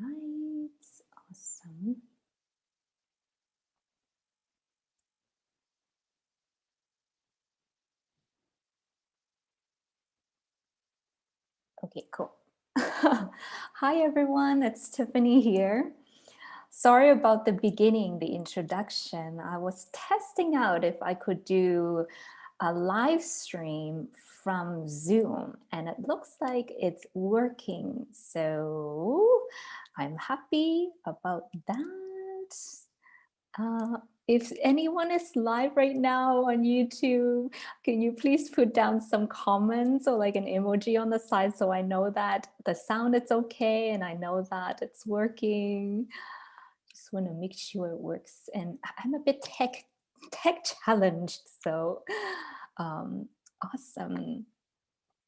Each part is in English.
right, awesome. Okay, cool. Hi everyone, it's Tiffany here. Sorry about the beginning, the introduction. I was testing out if I could do a live stream from Zoom, and it looks like it's working. So I'm happy about that. If anyone is live right now on YouTube, can you please put down some comments or like an emoji on the side so I know that the sound is okay and I know that it's working. Just want to make sure it works. And I'm a bit tech challenged, so awesome.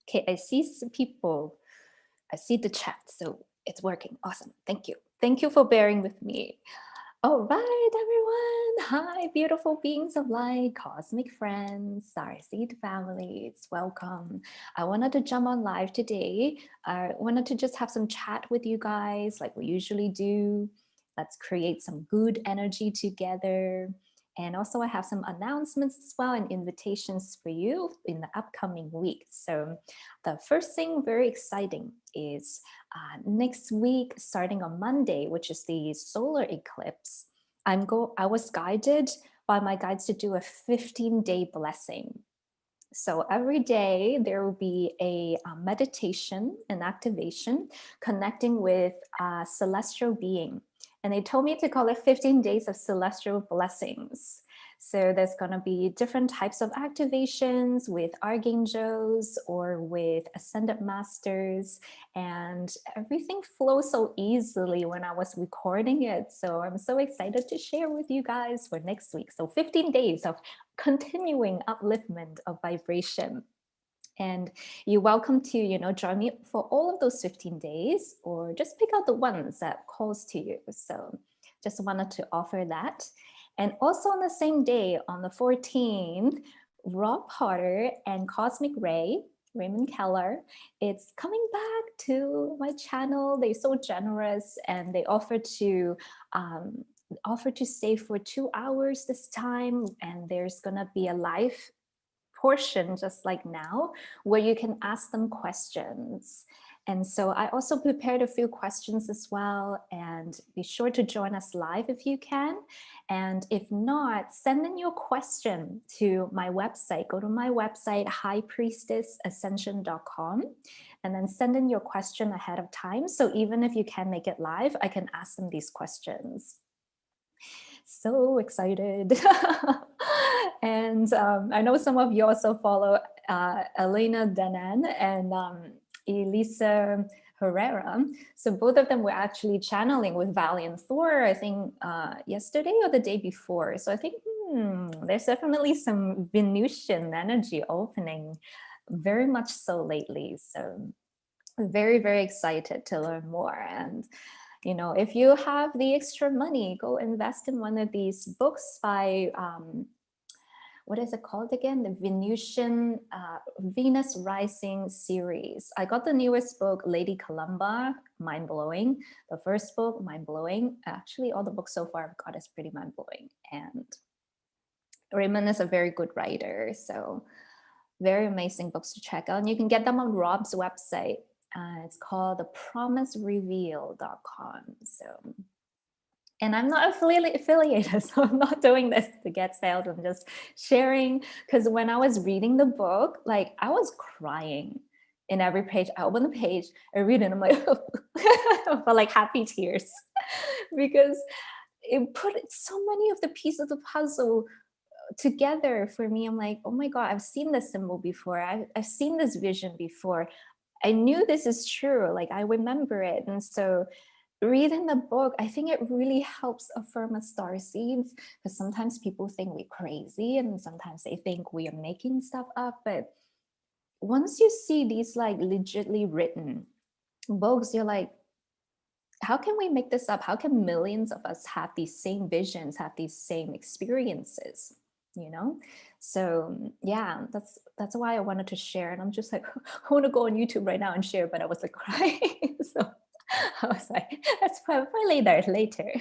Okay, I see some people. I see the chat, so it's working. Awesome. Thank you. Thank you for bearing with me. All right, everyone. Hi, beautiful beings of light, cosmic friends, Starseed families. Welcome. I wanted to jump on live today. I wanted to just have some chat with you guys like we usually do. Let's create some good energy together. And also I have some announcements as well and invitations for you in the upcoming week. So the first thing, very exciting, is next week, starting on Monday, which is the solar eclipse, I was guided by my guides to do a 15-day blessing. So every day there will be a meditation and activation connecting with a celestial being. And they told me to call it 15 days of celestial blessings. So there's going to be different types of activations with archangels or with ascended masters, and everything flows so easily when I was recording it. So I'm so excited to share with you guys for next week. So 15 days of continuing upliftment of vibration. And you're welcome to, join me for all of those 15 days or just pick out the ones that calls to you. So just wanted to offer that. And also on the same day, on the 14th, Rob Potter and Cosmic Ray, Raymond Keller, it's coming back to my channel. They're so generous and they offer to stay for 2 hours this time. And there's gonna be a live portion just like now where you can ask them questions. And so I also prepared a few questions as well, and be sure to join us live if you can. And if not, send in your question to my website. Go to my website, highpriestessascension.com, and then send in your question ahead of time. So even if you can't make it live, I can ask them these questions. So excited. And I know some of you also follow Elena Danan and Elisa Herrera. So both of them were actually channeling with Valiant Thor, I think yesterday or the day before. So I think there's definitely some Venusian energy opening, very much so lately. So very, very excited to learn more. And if you have the extra money, go invest in one of these books by, what is it called again? The Venusian Venus Rising series. I got the newest book, Lady Columba, mind-blowing. The first book, mind-blowing. Actually, all the books so far I've got is pretty mind-blowing. And Raymond is a very good writer. So very amazing books to check out. And you can get them on Rob's website. It's called thepromisereveal.com. So, and I'm not affiliated, so I'm not doing this to get sales. I'm just sharing, because when I was reading the book, like I was crying in every page. I open the page, I read it, and I'm like, but like happy tears, because it put so many of the pieces of the puzzle together for me. I'm like, oh my God, I've seen this symbol before. I've seen this vision before. I knew this is true. Like I remember it. And so reading the book, I think it really helps affirm us starseeds, because sometimes people think we're crazy and sometimes they think we are making stuff up. But once you see these like legitly written books, you're like, how can we make this up? How can millions of us have these same visions, have these same experiences? So yeah, that's why I wanted to share. And I'm just like, I want to go on YouTube right now and share, but I was like crying. So I was like, that's probably later.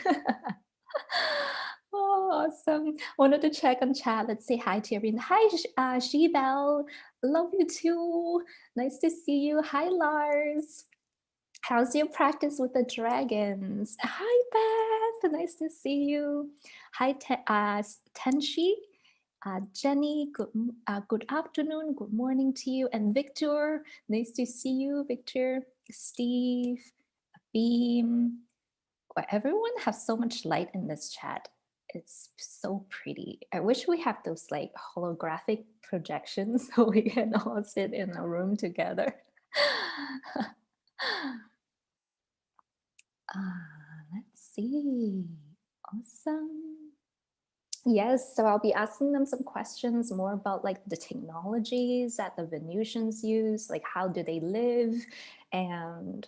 Oh, awesome. Wanted to check on chat. Let's say hi to everyone. Hi, Shebel. Love you too. Nice to see you. Hi, Lars. How's your practice with the dragons? Hi, Beth. Nice to see you. Hi, Tenshi. Jenny, good afternoon, good morning to you. And Victor, nice to see you, Victor. Steve, Beam. Well, everyone has so much light in this chat. It's so pretty. I wish we have those like holographic projections so we can all sit in a room together. Let's see. Awesome. Yes, so I'll be asking them some questions more about like the technologies that the Venusians use, like how do they live, and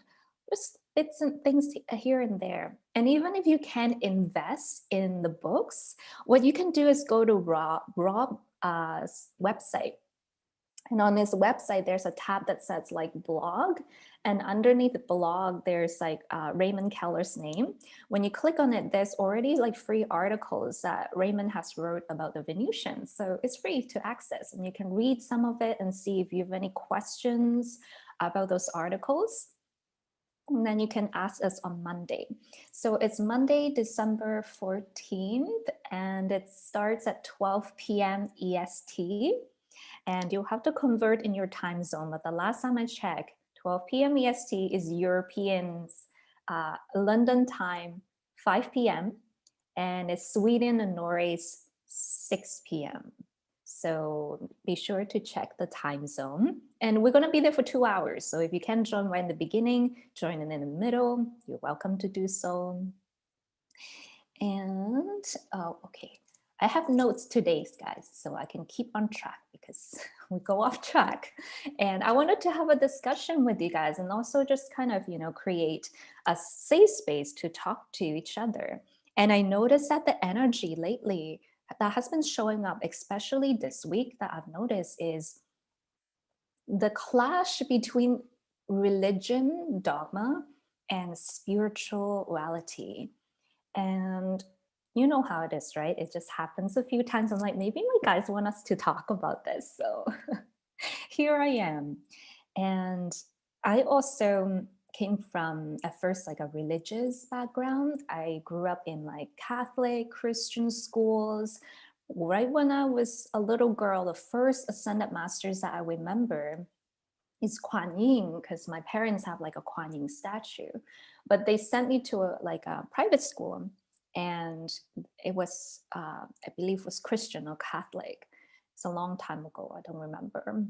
just bits and things here and there. And even if you can't invest in the books, what you can do is go to Rob's website. And on his website, there's a tab that says like blog. And underneath the blog, there's like Raymond Keller's name. When you click on it, there's already like free articles that Raymond has wrote about the Venusians. So it's free to access and you can read some of it and see if you have any questions about those articles. And then you can ask us on Monday. So it's Monday, December 14th, and it starts at 12 p.m. EST. And you'll have to convert in your time zone. But the last time I checked, 12 p.m. EST is Europeans, London time, 5 p.m. And it's Sweden and Norway's 6 p.m. So be sure to check the time zone. And we're going to be there for 2 hours. So if you can join right in the beginning, join in the middle, you're welcome to do so. And, okay. I have notes today, guys, so I can keep on track because we go off track. And I wanted to have a discussion with you guys and also just kind of, create a safe space to talk to each other. And I noticed that the energy lately that has been showing up, especially this week that I've noticed, is the clash between religion, dogma, and spirituality. And you know how it is, right? It just happens a few times. I'm like, maybe my guys want us to talk about this. So here I am. And I also came from, at first, like a religious background. I grew up in like Catholic, Christian schools. Right when I was a little girl, the first ascended masters that I remember is Kuan Yin, because my parents have like a Kuan Yin statue. But they sent me to a private school, and it was, I believe, was Christian or Catholic. It's a long time ago. I don't remember.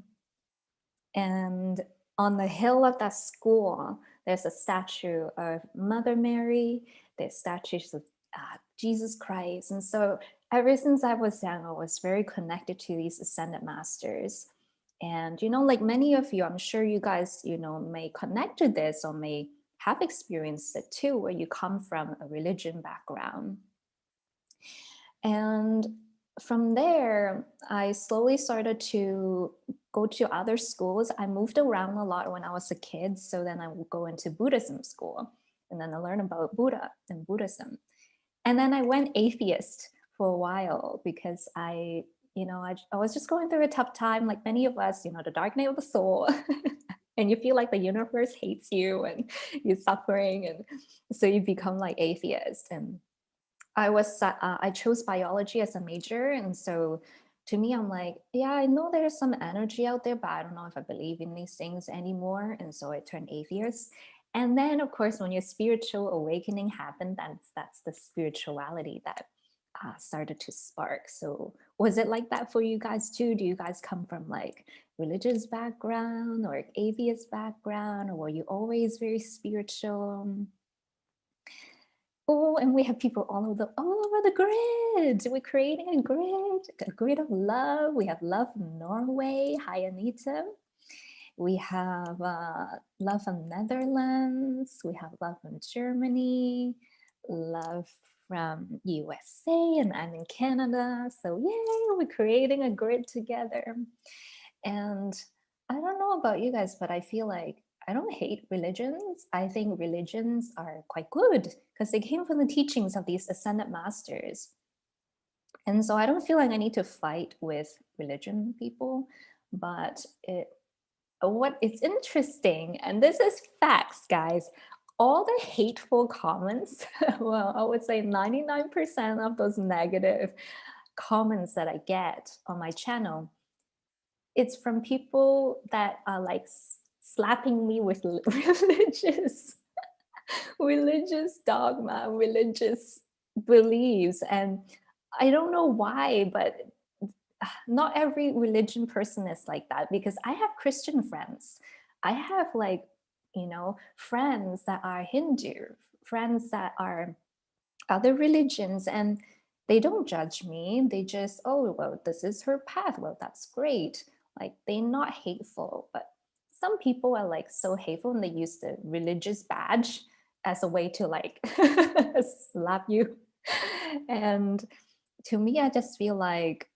And on the hill of that school, there's a statue of Mother Mary. There's statues of Jesus Christ. And so ever since I was young, I was very connected to these ascended masters. And, like many of you, I'm sure you guys, may connect to this or may have experienced it too, where you come from a religion background. And from there, I slowly started to go to other schools. I moved around a lot when I was a kid. So then I would go into Buddhism school, and then I learned about Buddha and Buddhism. And then I went atheist for a while because I was just going through a tough time, like many of us, the dark night of the soul. And you feel like the universe hates you and you're suffering. And so you become like atheist. And I chose biology as a major. And so to me, I'm like, yeah, I know there's some energy out there, but I don't know if I believe in these things anymore. And so I turned atheist. And then, of course, when your spiritual awakening happened, that's the spirituality that started to spark. So was it like that for you guys too? Do you guys come from like religious background or atheist background, or were you always very spiritual? Oh, and we have people all over the grid. We're creating a grid of love. We have love from Norway. Hi, Anita. We have love from Netherlands. We have love from Germany. Love from USA, and I'm in Canada. So yay, we're creating a grid together. And I don't know about you guys, but I feel like I don't hate religions. I think religions are quite good because they came from the teachings of these ascended masters. And so I don't feel like I need to fight with religion people, but what is interesting, and this is facts, guys, all the hateful comments, well, I would say 99% of those negative comments that I get on my channel, it's from people that are like slapping me with religious dogma, religious beliefs. And I don't know why, but not every religion person is like that, because I have Christian friends. I have like, friends that are Hindu, friends that are other religions, and they don't judge me. They just, oh, well, this is her path. Well, that's great. Like, they're not hateful, but some people are like so hateful and they use the religious badge as a way to like slap you. And to me, I just feel like,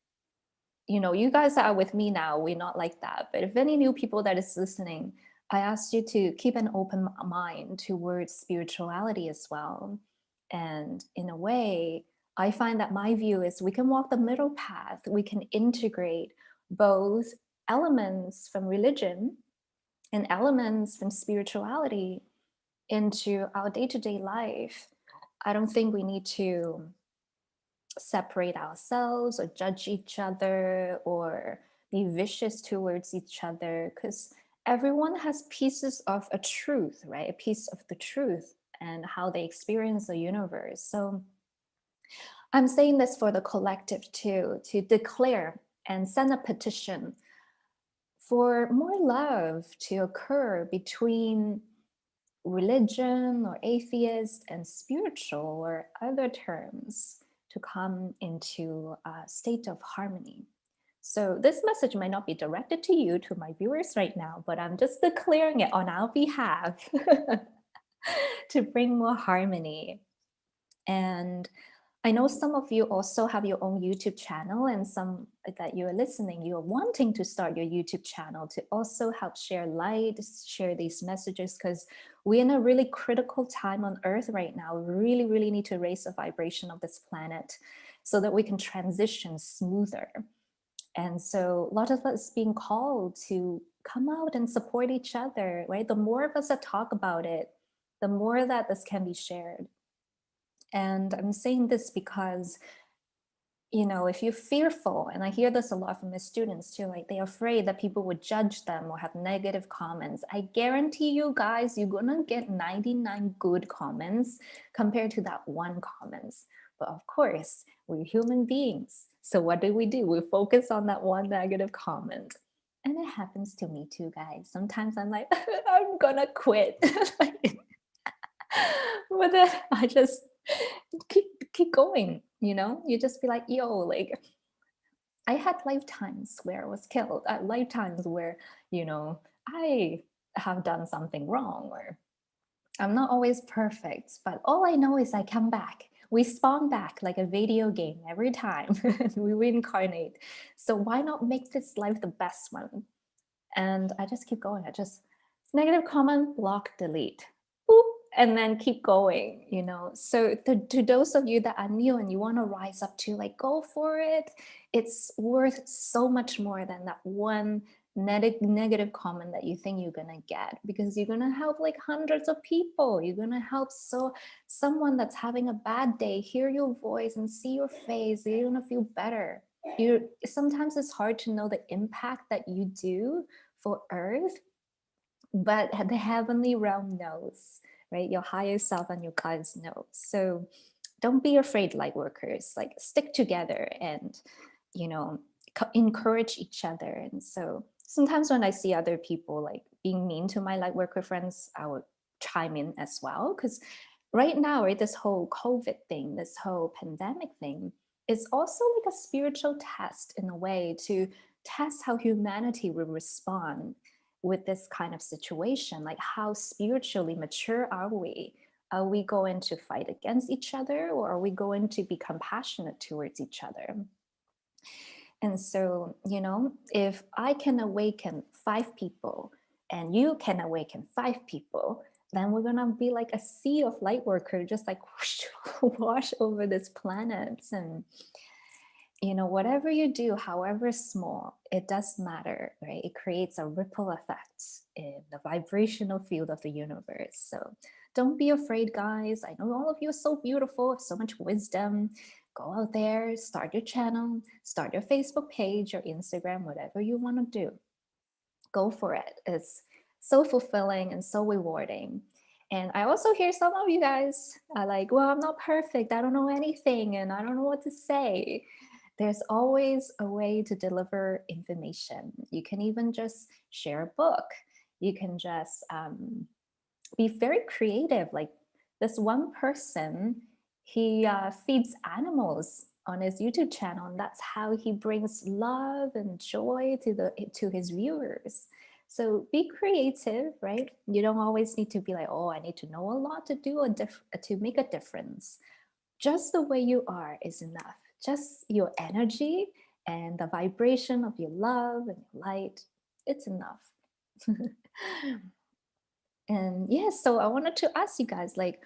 you guys are with me now. We're not like that. But if any new people that is listening, I ask you to keep an open mind towards spirituality as well. And in a way, I find that my view is we can walk the middle path. We can integrate both elements from religion and elements from spirituality into our day-to-day life. I don't think we need to separate ourselves or judge each other or be vicious towards each other, because everyone has pieces of a truth, right? A piece of the truth and how they experience the universe. So I'm saying this for the collective too, to declare and send a petition for more love to occur between religion or atheist and spiritual or other terms, to come into a state of harmony. So this message might not be directed to you, to my viewers right now, but I'm just declaring it on our behalf to bring more harmony. And I know some of you also have your own YouTube channel, and some that you're listening, you're wanting to start your YouTube channel to also help share light, share these messages, because we're in a really critical time on Earth right now. We really, really need to raise the vibration of this planet so that we can transition smoother. And so a lot of us being called to come out and support each other, right? The more of us that talk about it, the more that this can be shared. And I'm saying this because, if you're fearful, and I hear this a lot from my students too, like they're afraid that people would judge them or have negative comments. I guarantee you guys, you're gonna get 99 good comments compared to that one comments. But of course, we're human beings. So what do? We focus on that one negative comment. And it happens to me too, guys. Sometimes I'm like, I'm gonna quit. But then I just keep going, you just be like, yo, like, I had lifetimes where I was killed, at lifetimes where, I have done something wrong, or I'm not always perfect, but all I know is I come back. We spawn back like a video game every time. We reincarnate. So why not make this life the best one? And I just keep going. I just negative comment, block, delete. Boop, and then keep going, So to those of you that are new and you want to rise up to, like, go for it. It's worth so much more than that one negative comment that you think you're gonna get, because you're gonna help like hundreds of people. You're gonna help someone that's having a bad day hear your voice and see your face. You're gonna feel better. Sometimes it's hard to know the impact that you do for Earth, but the heavenly realm knows, right? Your higher self and your guides know. So don't be afraid, light workers. Like, stick together and, encourage each other. And so sometimes when I see other people like being mean to my light worker friends, I would chime in as well. Because right now, right, this whole COVID thing, this whole pandemic thing, is also like a spiritual test in a way, to test how humanity will respond with this kind of situation. Like, how spiritually mature are we? Are we going to fight against each other, or are we going to be compassionate towards each other? And so, if I can awaken 5 people and you can awaken 5 people, then we're gonna be like a sea of light worker, just like whoosh, wash over this planet. And whatever you do, however small, it does matter, right? It creates a ripple effect in the vibrational field of the universe. So don't be afraid, guys. I know all of you are so beautiful, have so much wisdom. Go out there, start your channel, start your Facebook page or Instagram, whatever you want to do. Go for it. It's so fulfilling and so rewarding. And I also hear some of you guys are like, well, I'm not perfect. I don't know anything and I don't know what to say. There's always a way to deliver information. You can even just share a book. You can just be very creative. Like this one person, he feeds animals on his YouTube channel, and that's how he brings love and joy to his viewers. So be creative, right? You don't always need to be like, oh, I need to know a lot to make a difference. Just the way you are is enough. Just your energy and the vibration of your love and your light, it's enough. And yes, so I wanted to ask you guys, like,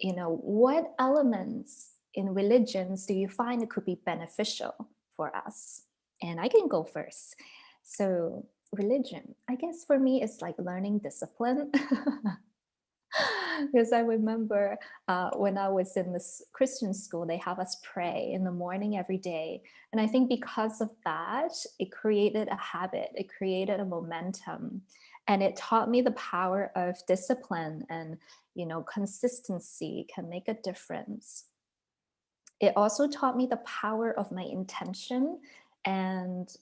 what elements in religions do you find it could be beneficial for us? And I can go first. So religion, I guess for me, it's like learning discipline. Because I remember when I was in this Christian school, they have us pray in the morning every day. And I think because of that, it created a habit, it created a momentum. And it taught me the power of discipline and, consistency can make a difference. It also taught me the power of my intention and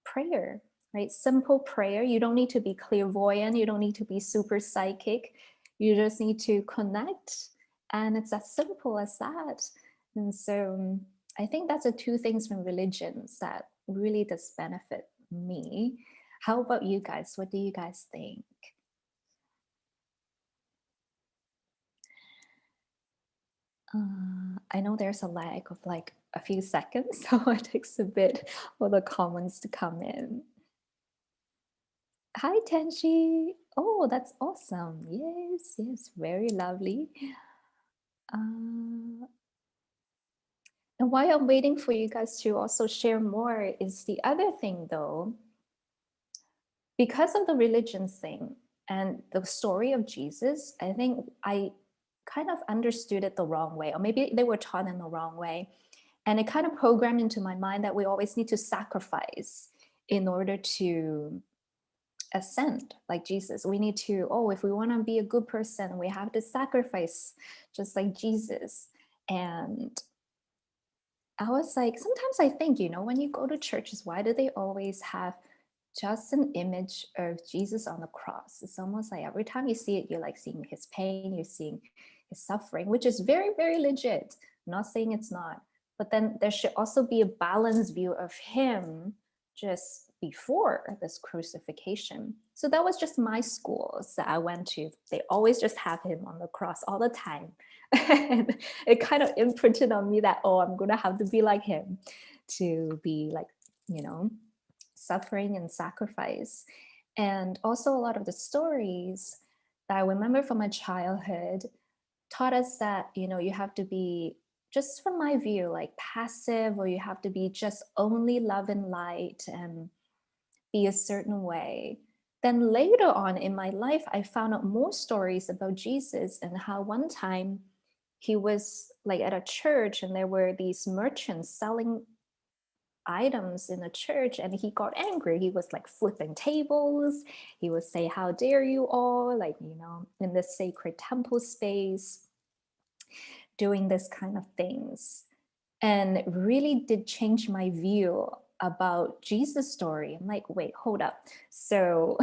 prayer, right? Simple prayer. You don't need to be clairvoyant. You don't need to be super psychic. You just need to connect. And it's as simple as that. And so I think that's the 2 things from religions that really does benefit me. How about you guys? What do you guys think? I know there's a lag of like a few seconds, so it takes a bit for the comments to come in. Hi, Tenshi. Oh, that's awesome. Yes, yes, very lovely. And while I'm waiting for you guys to also share more is the other thing though, because of the religion thing and the story of Jesus, I think I kind of understood it the wrong way, or maybe they were taught in the wrong way. And it kind of programmed into my mind that we always need to sacrifice in order to ascend like Jesus. We need to, if we want to be a good person, we have to sacrifice just like Jesus. And I was like, sometimes I think, when you go to churches, why do they always have just an image of Jesus on the cross? It's almost like every time you see it, you're like seeing his pain, you're seeing his suffering, which is very, very legit. I'm not saying it's not. But then there should also be a balanced view of him just before this crucifixion. So that was just my schools that I went to. They always just have him on the cross all the time. And it kind of imprinted on me that, I'm going to have to be like him to be like, suffering and sacrifice. And also a lot of the stories that I remember from my childhood taught us that, you have to be, just from my view, like passive, or you have to be just only love and light and be a certain way. Then later on in my life, I found out more stories about Jesus and how one time he was like at a church and there were these merchants selling items in a church and he got angry. He was like flipping tables. He would say, how dare you all, like, in this sacred temple space, doing this kind of things. And it really did change my view about Jesus' story. I'm like, wait, hold up. So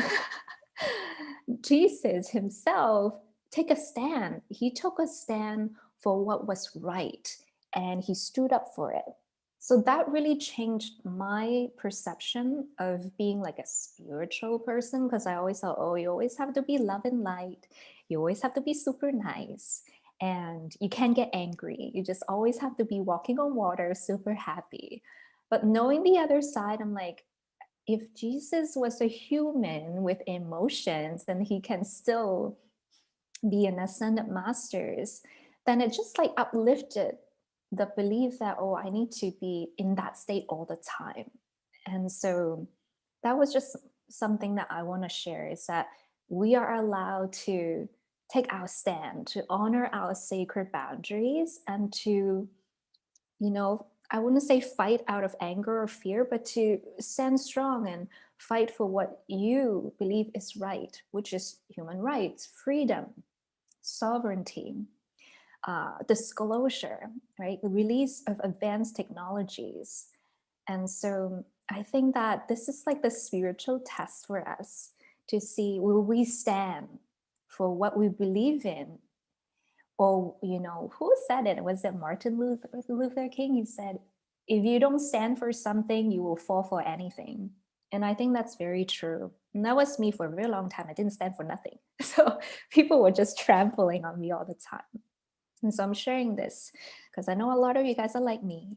Jesus himself took a stand. He took a stand for what was right and he stood up for it. So that really changed my perception of being like a spiritual person, because I always thought, you always have to be love and light. You always have to be super nice and you can't get angry. You just always have to be walking on water, super happy. But knowing the other side, I'm like, if Jesus was a human with emotions and he can still be an ascended masters, then it just like uplifted the belief that, oh, I need to be in that state all the time. And so that was just something that I want to share, is that we are allowed to take our stand, to honor our sacred boundaries, and to, I wouldn't say fight out of anger or fear, but to stand strong and fight for what you believe is right, which is human rights, freedom, sovereignty, disclosure, right? The release of advanced technologies. And so I think that this is like the spiritual test for us to see, will we stand for what we believe in? Or, who said it? Was it Martin Luther King? He said, if you don't stand for something, you will fall for anything. And I think that's very true. And that was me for a very long time. I didn't stand for nothing. So people were just trampling on me all the time. And so I'm sharing this because I know a lot of you guys are like me,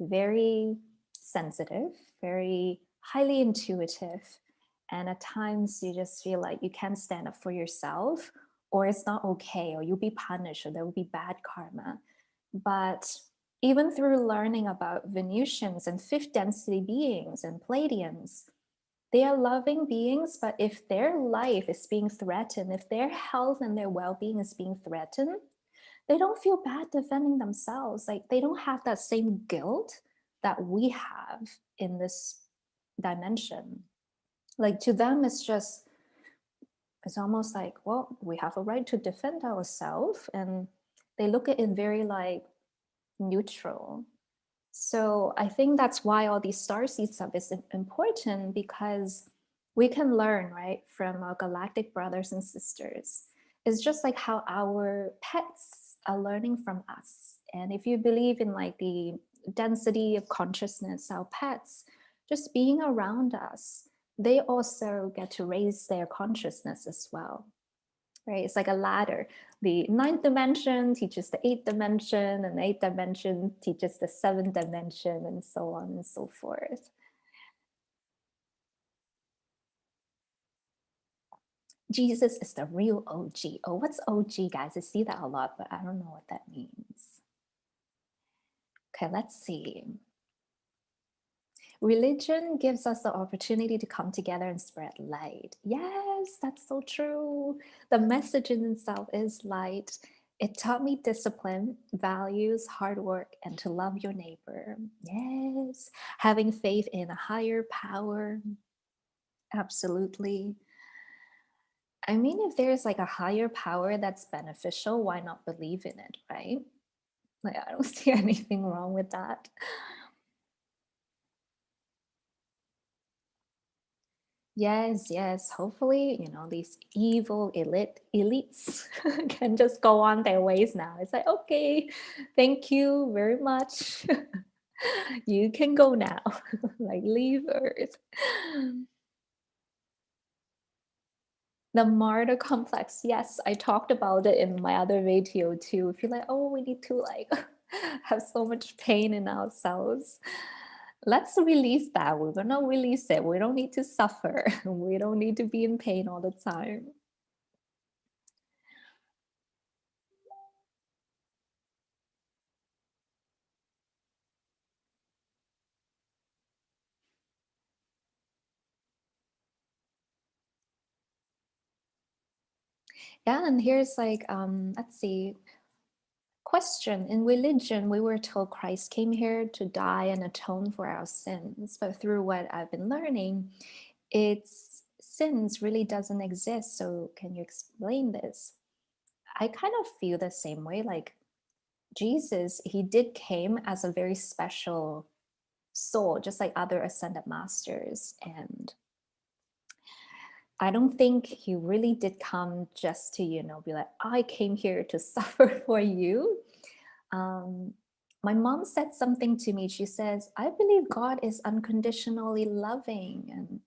very sensitive, very highly intuitive. And at times you just feel like you can't stand up for yourself, or it's not okay, or you'll be punished, or there will be bad karma. But even through learning about Venusians and fifth density beings and Pleiadians, they are loving beings, but if their life is being threatened, if their health and their well-being is being threatened, they don't feel bad defending themselves. Like, they don't have that same guilt that we have in this dimension. Like, to them, it's almost like, well, we have a right to defend ourselves. And they look at it very like neutral. So I think that's why all these starseed stuff is important, because we can learn, right, from our galactic brothers and sisters. It's just like how our pets are learning from us. And if you believe in like the density of consciousness, our pets just being around us, they also get to raise their consciousness as well. Right? It's like a ladder. The ninth dimension teaches the eighth dimension, and the eighth dimension teaches the seventh dimension, and so on and so forth. Jesus is the real OG. Oh, what's OG, guys? I see that a lot, but I don't know what that means. Okay, let's see. Religion gives us the opportunity to come together and spread light. Yes, that's so true. The message in itself is light. It taught me discipline, values, hard work, and to love your neighbor. Yes, having faith in a higher power. Absolutely. I mean, if there's like a higher power that's beneficial, why not believe in it, right? Like, I don't see anything wrong with that. Yes, yes. Hopefully, these evil elites can just go on their ways now. It's like, okay, thank you very much. You can go now. Like, leave Earth. The martyr complex. Yes, I talked about it in my other video too. If you're like, oh, we need to like have so much pain in ourselves, let's release that. We're gonna release it. We don't need to suffer. We don't need to be in pain all the time. Yeah, and here's like, let's see. Question: in religion, we were told Christ came here to die and atone for our sins. But through what I've been learning, it's sins really doesn't exist. So can you explain this? I kind of feel the same way. Like, Jesus, he did came as a very special soul, just like other ascended masters. And I don't think he really did come just to, be like, I came here to suffer for you. My mom said something to me. She says, I believe God is unconditionally loving. And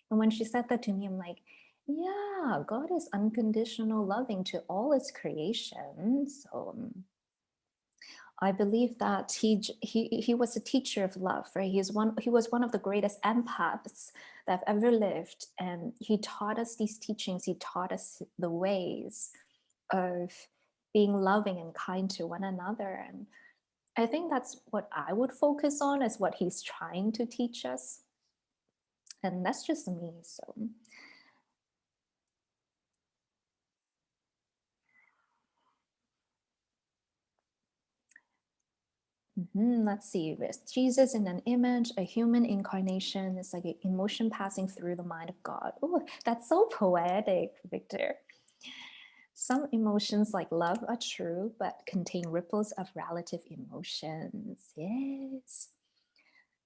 when she said that to me, I'm like, yeah, God is unconditional loving to all his creation. So I believe that he was a teacher of love, right? He was one of the greatest empaths that have ever lived, and he taught us these teachings. He taught us the ways of being loving and kind to one another, and I think that's what I would focus on, is what he's trying to teach us, and that's just me. So. Let's see. With Jesus in an image, a human incarnation is like an emotion passing through the mind of God. Oh, that's so poetic, Victor. Some emotions like love are true, but contain ripples of relative emotions. Yes.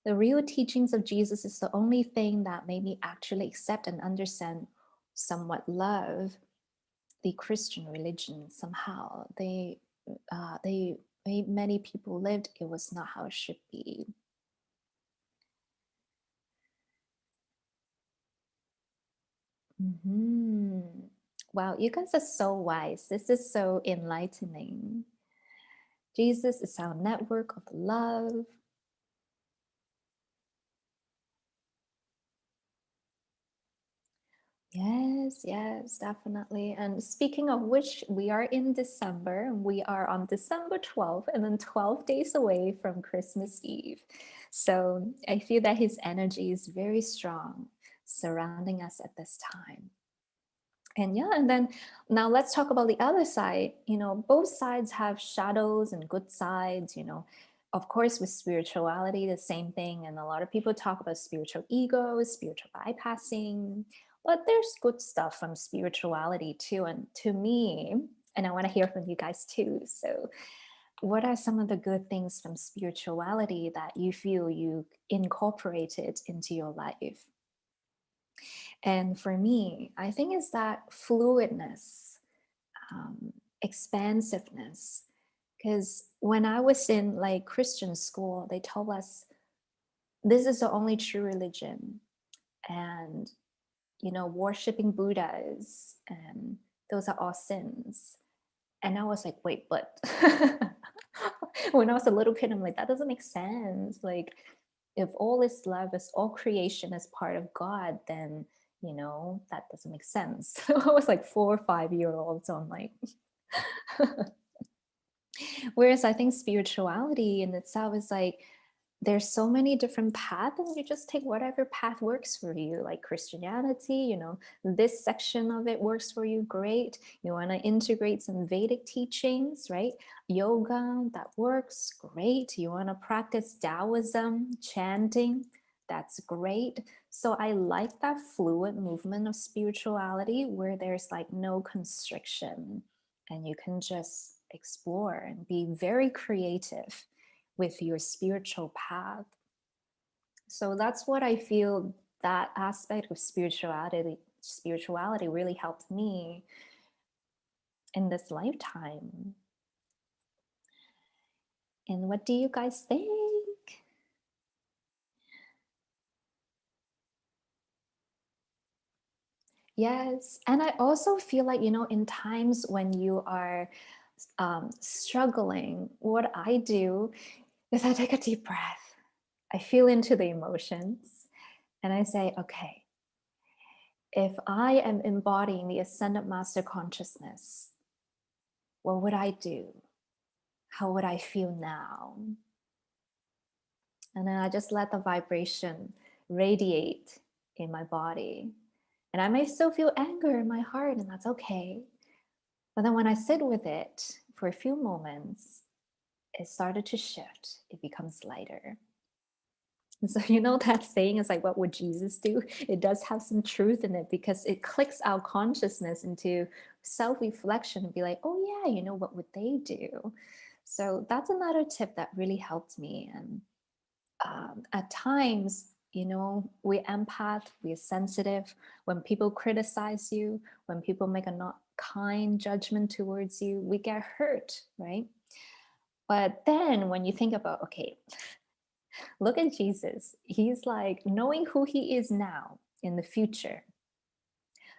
The real teachings of Jesus is the only thing that made me actually accept and understand somewhat love the Christian religion somehow. They many people lived, it was not how it should be. Wow, you guys are so wise. This is so enlightening. Jesus is our network of love. Yes, definitely. And speaking of which, we are in December, and we are on December 12th, and then 12 days away from Christmas Eve. So I feel that his energy is very strong surrounding us at this time. And yeah, and then now let's talk about the other side. You know, both sides have shadows and good sides, you know. Of course, with spirituality, the same thing. And a lot of people talk about spiritual ego, spiritual bypassing, but there's good stuff from spirituality too. And to me, and I want to hear from you guys too. So, what are some of the good things from spirituality that you feel you incorporated into your life? And for me, I think it's that fluidness, expansiveness. Because when I was in like Christian school, they told us this is the only true religion, and you know, worshiping Buddhas, and those are all sins. And I was like, wait, but when I was a little kid, I'm like, that doesn't make sense. Like, if all is love, is all creation is part of God, then you know that doesn't make sense. So I was like 4 or 5 year old, so I'm like, whereas I think spirituality in itself is like, there's so many different paths, and you just take whatever path works for you. Like Christianity, you know, this section of it works for you, great. You want to integrate some Vedic teachings, right? Yoga, that works, great. You want to practice Taoism, chanting, that's great. So I like that fluid movement of spirituality where there's like no constriction, and you can just explore and be very creative with your spiritual path. So that's what I feel, that aspect of spirituality really helped me in this lifetime. And what do you guys think? Yes. And I also feel like, you know, in times when you are struggling, what I do is I take a deep breath. I feel into the emotions and I say, okay, if I am embodying the Ascended Master Consciousness, what would I do? How would I feel now? And then I just let the vibration radiate in my body. And I may still feel anger in my heart, and that's okay. But then when I sit with it for a few moments, it started to shift. It becomes lighter. And so, you know, that saying is like, what would Jesus do? It does have some truth in it because it clicks our consciousness into self-reflection and be like, oh yeah, you know, what would they do? So that's another tip that really helped me. And at times, you know, we empath, we're sensitive. When people criticize you, when people make a not kind judgment towards you, we get hurt, right? But then when you think about, okay, look at Jesus. He's like, knowing who he is now in the future,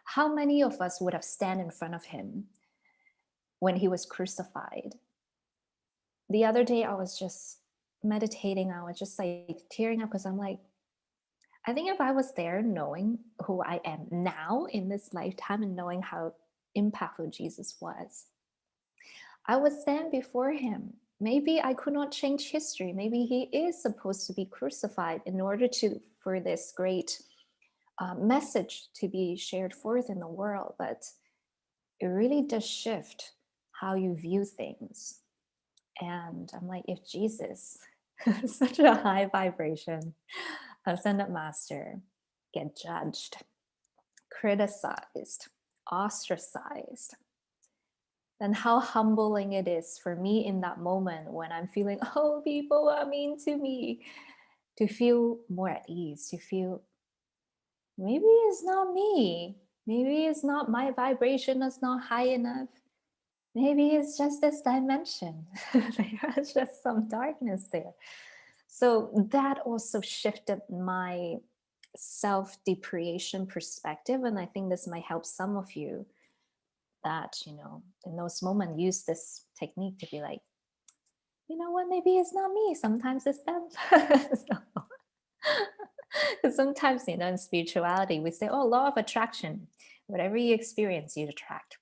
how many of us would have stand in front of him when he was crucified? the other day I was just meditating. I was just like tearing up because I'm like, I think if I was there knowing who I am now in this lifetime and knowing how impactful Jesus was, I would stand before him. Maybe I could not change history. Maybe he is supposed to be crucified in order to for this great message to be shared forth in the world. But it really does shift how you view things. And I'm like, if Jesus, such a high vibration, ascended master, get judged, criticized, ostracized, then how humbling it is for me in that moment when I'm feeling, oh, people are mean to me, to feel more at ease, to feel maybe it's not me. Maybe it's not my vibration that's not high enough. Maybe it's just this dimension. There's just some darkness there. So that also shifted my self-depreciation perspective. And I think this might help some of you that, in those moments, use this technique to be like, you know what, maybe it's not me. Sometimes it's them. Because sometimes, in spirituality, we say, oh, law of attraction. Whatever you experience, you attract.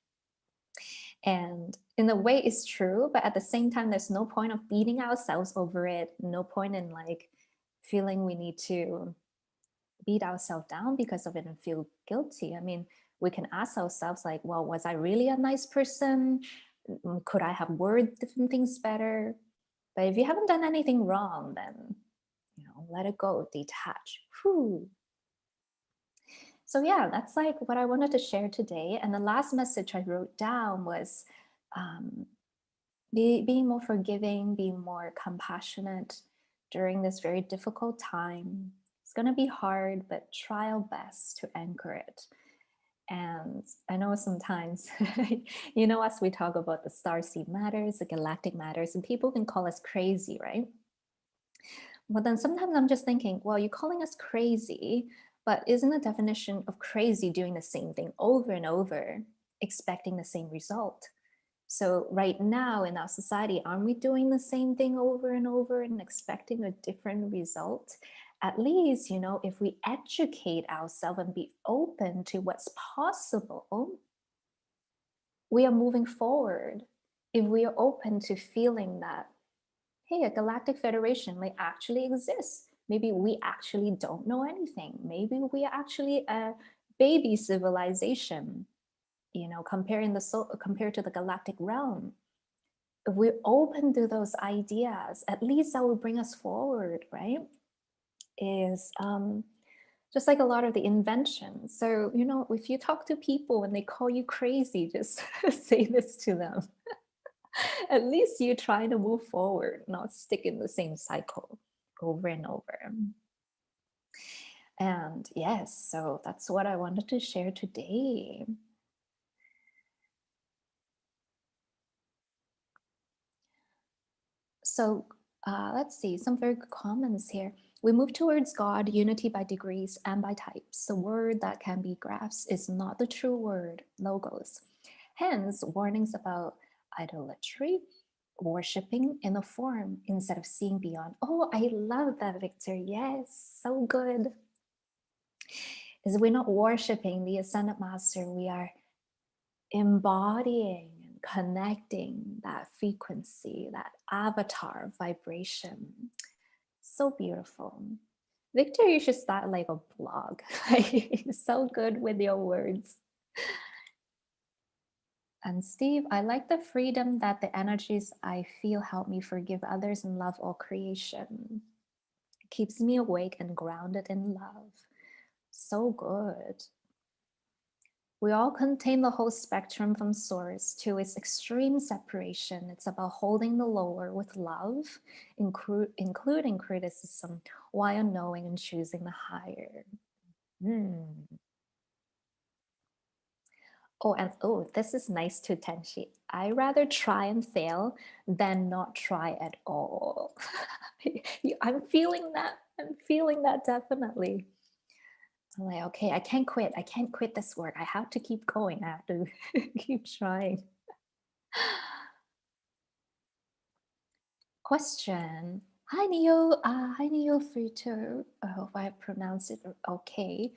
And in a way, it's true. But at the same time, there's no point of beating ourselves over it. No point in like feeling we need to beat ourselves down because of it and feel guilty. I mean, we can ask ourselves like, well, was I really a nice person? Could I have worded different things better? But if you haven't done anything wrong, then, let it go, detach. Whew. So yeah, that's like what I wanted to share today. And the last message I wrote down was being more forgiving, being more compassionate during this very difficult time. It's going to be hard, but try our best to anchor it. And I know sometimes, as we talk about the starseed matters, the galactic matters, and people can call us crazy, right? But then sometimes I'm just thinking, well, you're calling us crazy, but isn't the definition of crazy doing the same thing over and over, expecting the same result? So right now in our society, aren't we doing the same thing over and over and expecting a different result? At least, if we educate ourselves and be open to what's possible, we are moving forward. If we are open to feeling that, hey, a galactic federation may actually exist. Maybe we actually don't know anything. Maybe we are actually a baby civilization, compared to the galactic realm. If we're open to those ideas, at least that will bring us forward, right? Is just like a lot of the inventions. So, if you talk to people and they call you crazy, just say this to them. At least you're trying to move forward, not stick in the same cycle over and over. And yes, so that's what I wanted to share today. So let's see, some very good comments here. We move towards God, unity by degrees and by types. The word that can be grasped is not the true word, logos. Hence, warnings about idolatry, worshipping in a form instead of seeing beyond. Oh, I love that, Victor. Yes, so good. Is we're not worshipping the Ascended Master, we are embodying and connecting that frequency, that avatar vibration. So beautiful. Victor, you should start like a blog. So good with your words. And Steve, I like the freedom that the energies I feel help me forgive others and love all creation. It keeps me awake and grounded in love. So good. We all contain the whole spectrum from source to its extreme separation. It's about holding the lower with love, including criticism, while knowing and choosing the higher. Oh, and this is nice too, Tenshi. I rather try and fail than not try at all. I'm feeling that. I'm feeling that definitely. I'm like, okay, I can't quit. I can't quit this work. I have to keep going. I have to keep trying. Question. Hi Neo Frito. I hope I pronounced it okay.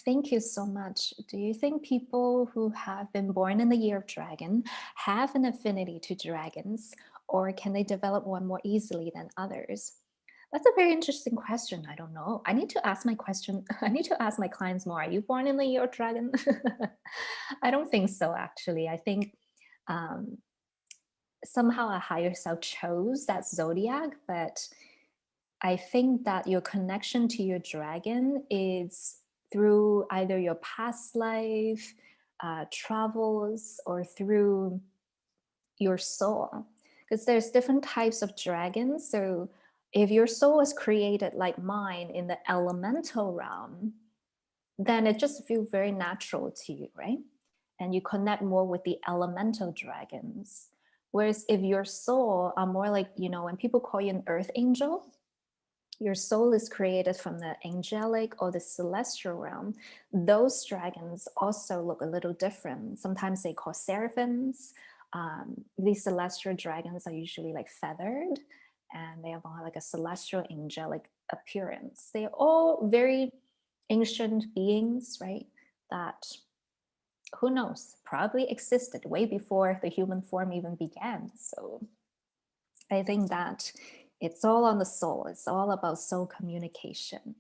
Thank you so much. Do you think people who have been born in the year of dragon have an affinity to dragons, or can they develop one more easily than others? That's a very interesting question. I don't know. I need to ask my question. I need to ask my clients more. Are you born in the year of dragon? I don't think so, actually. I think um, somehow a higher self chose that zodiac, but I think that your connection to your dragon is through either your past life, travels, or through your soul. Because there's different types of dragons. So if your soul is created like mine in the elemental realm, then it just feels very natural to you, right? And you connect more with the elemental dragons. Whereas if your soul are more like, when people call you an earth angel, your soul is created from the angelic or the celestial realm. Those dragons also look a little different. Sometimes they call seraphims. These celestial dragons are usually like feathered, and they have like a celestial angelic appearance. They're all very ancient beings, right? That, who knows, probably existed way before the human form even began. So I think that it's all on the soul. It's all about soul communication.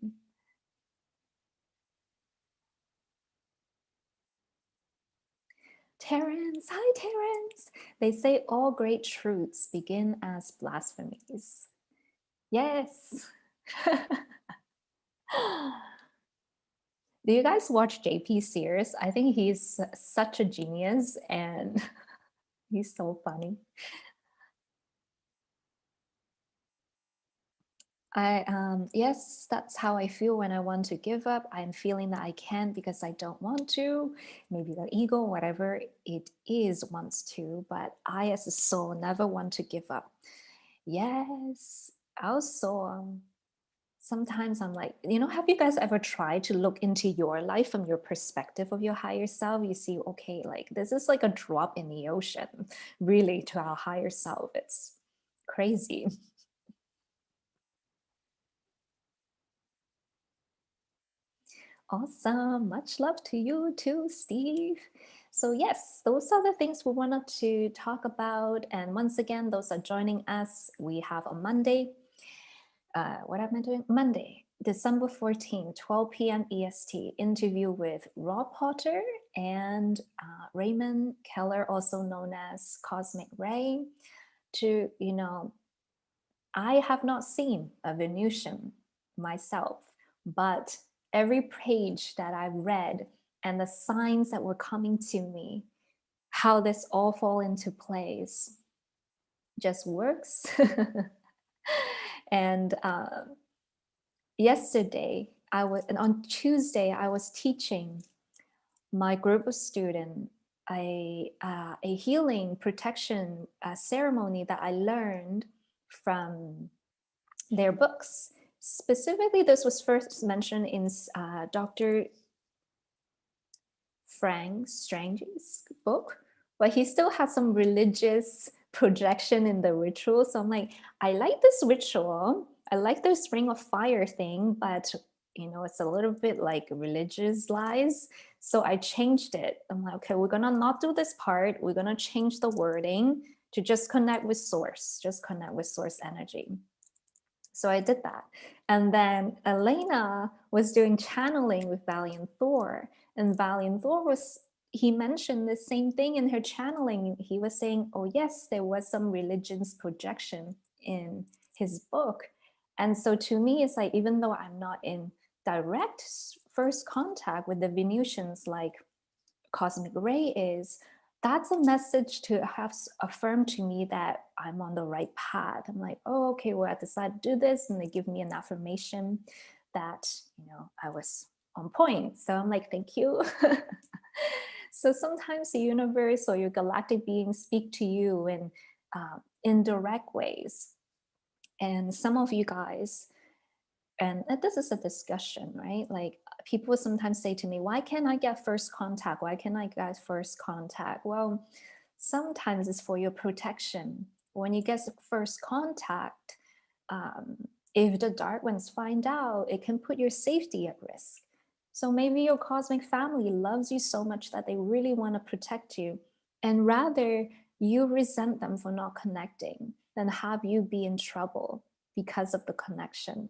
Terrence, hi Terrence. They say all great truths begin as blasphemies. Yes. Do you guys watch JP Sears? I think he's such a genius and he's so funny. Yes, that's how I feel when I want to give up. I'm feeling that I can't because I don't want to. Maybe the ego, whatever it is, wants to, but I as a soul never want to give up. Yes, also, sometimes I'm like, have you guys ever tried to look into your life from your perspective of your higher self? You see, okay, like this is like a drop in the ocean, really, to our higher self. It's crazy. Awesome. Much love to you too, Steve. So yes, those are the things we wanted to talk about. And once again, those are joining us. We have on Monday. What am I doing? Monday, December 14, 12 p.m. EST, interview with Rob Potter and Raymond Keller, also known as Cosmic Ray. I have not seen a Venusian myself, but every page that I've read and the signs that were coming to me, how this all fall into place just works. And and on Tuesday, I was teaching my group of students a healing protection ceremony that I learned from their books. Specifically, this was first mentioned in Dr. Frank Strange's book, but he still has some religious projection in the ritual. So I'm like, I like this ritual. I like this ring of fire thing, but it's a little bit like religious lies. So I changed it. I'm like, okay, we're gonna not do this part. We're gonna change the wording to just connect with source, just connect with source energy. So I did that. And then Elena was doing channeling with Valiant Thor. And Valiant Thor he mentioned the same thing in her channeling. He was saying, oh, yes, there was some religion's projection in his book. And so to me, it's like, even though I'm not in direct first contact with the Venusians like Cosmic Ray is, that's a message to have affirmed to me that I'm on the right path. I'm like, oh, okay, well, I decided to do this. And they give me an affirmation that, I was on point. So I'm like, thank you. So sometimes the universe or your galactic beings speak to you in indirect ways. And some of you guys, and this is a discussion, right? Like people sometimes say to me, why can't I get first contact? Why can't I get first contact? Well, sometimes it's for your protection. When you get first contact, if the dark ones find out, it can put your safety at risk. So maybe your cosmic family loves you so much that they really want to protect you, and rather you resent them for not connecting than have you be in trouble because of the connection.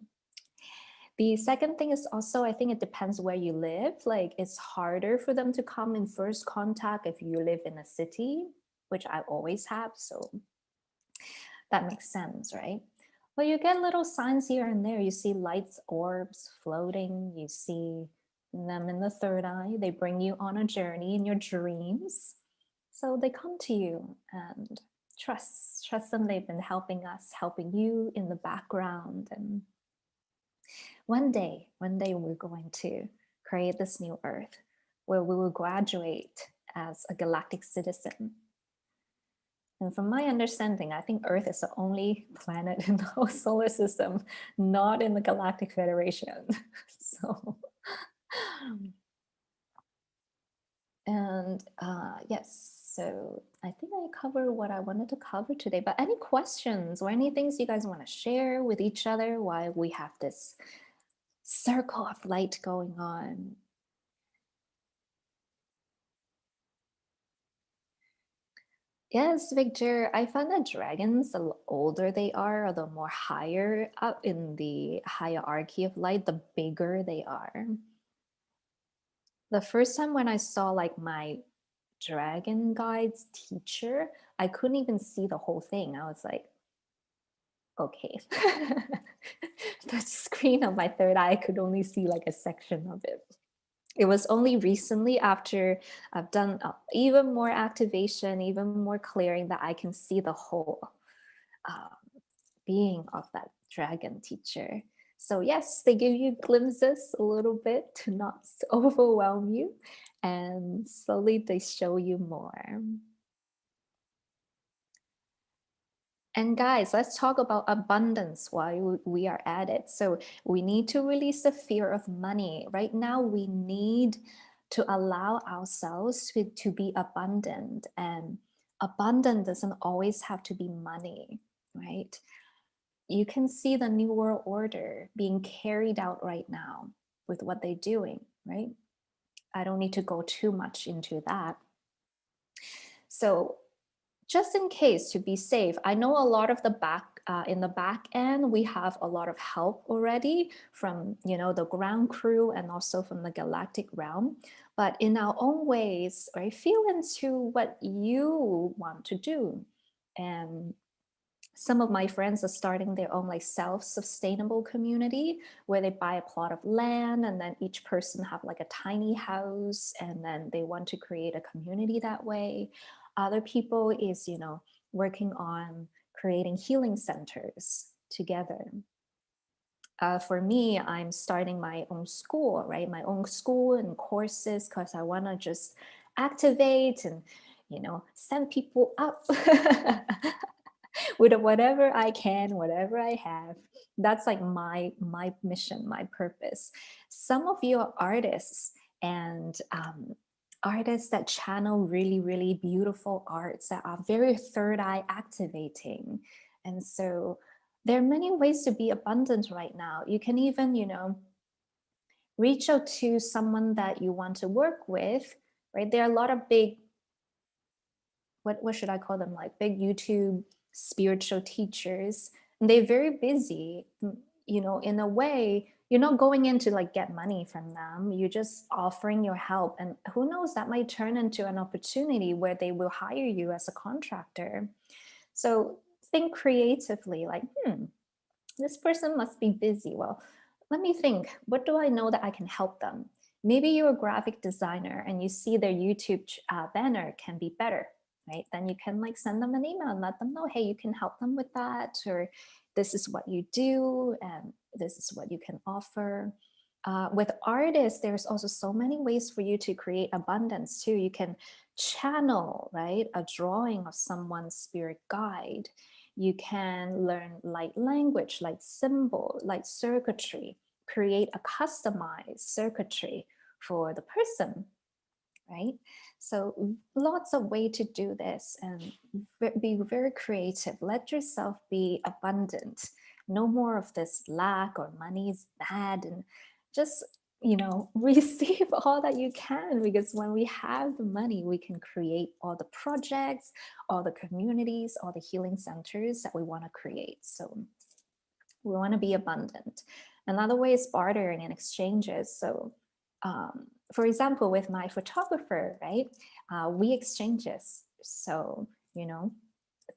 The second thing is also, I think it depends where you live. Like, it's harder for them to come in first contact if you live in a city, which I always have. So that makes sense, right? But you get little signs here and there. You see lights, orbs floating. You see them in the third eye. They bring you on a journey in your dreams. So they come to you, and trust them. They've been helping us, helping you in the background. And one day we're going to create this new earth where we will graduate as a galactic citizen. And from my understanding, I think Earth is the only planet in the whole solar system not in the Galactic Federation. So, and yes, so I think I covered what I wanted to cover today. But any questions or any things you guys want to share with each other while we have this circle of light going on? Yes, Victor, I find that dragons, the older they are, or the more higher up in the hierarchy of light, the bigger they are. The first time when I saw like my dragon guide's teacher, I couldn't even see the whole thing. I was like, okay. The screen of my third eye could only see like a section of it. It was only recently, after I've done even more activation, even more clearing, that I can see the whole being of that dragon teacher. So yes, they give you glimpses a little bit to not overwhelm you, and slowly they show you more. And guys, let's talk about abundance while we are at it. So we need to release the fear of money. Right now, we need to allow ourselves to be abundant. And abundant doesn't always have to be money, right? You can see the New World Order being carried out right now with what they're doing, right? I don't need to go too much into that. So just in case, to be safe, I know a lot of the in the back end, we have a lot of help already from, you know, the ground crew and also from the galactic realm. But in our own ways, right, feel into what you want to do. And some of my friends are starting their own like self-sustainable community where they buy a plot of land, and then each person have like a tiny house, and then they want to create a community that way. Other people is, you know, working on creating healing centers together. For me, I'm starting my own school, right? My own school and courses, because I want to just activate and, you know, send people up with whatever I can, whatever I have. That's like my mission, my purpose. Some of you are artists, and artists that channel really, really beautiful arts that are very third eye activating. And so there are many ways to be abundant right now. You can even, you know, reach out to someone that you want to work with, right? There are a lot of big, what should I call them, like big YouTube spiritual teachers, and they're very busy. You know, in a way, you're not going in to like get money from them, you're just offering your help, and who knows, that might turn into an opportunity where they will hire you as a contractor. So think creatively, like, this person must be busy. Well, let me think, what do I know that I can help them? Maybe you're a graphic designer and you see their YouTube banner can be better, right? Then you can like send them an email and let them know, hey, you can help them with that, or this is what you do and this is what you can offer. With artists, there's also so many ways for you to create abundance too. You can channel, right, a drawing of someone's spirit guide. You can learn light language, light symbol, light circuitry, create a customized circuitry for the person, right? So lots of way to do this, and be very creative. Let yourself be abundant. No more of this lack or money is bad, and just, you know, receive all that you can, because when we have the money, we can create all the projects, all the communities, all the healing centers that we want to create. So we want to be abundant. Another way is bartering and exchanges. So for example, with my photographer, right, we exchanges. So, you know,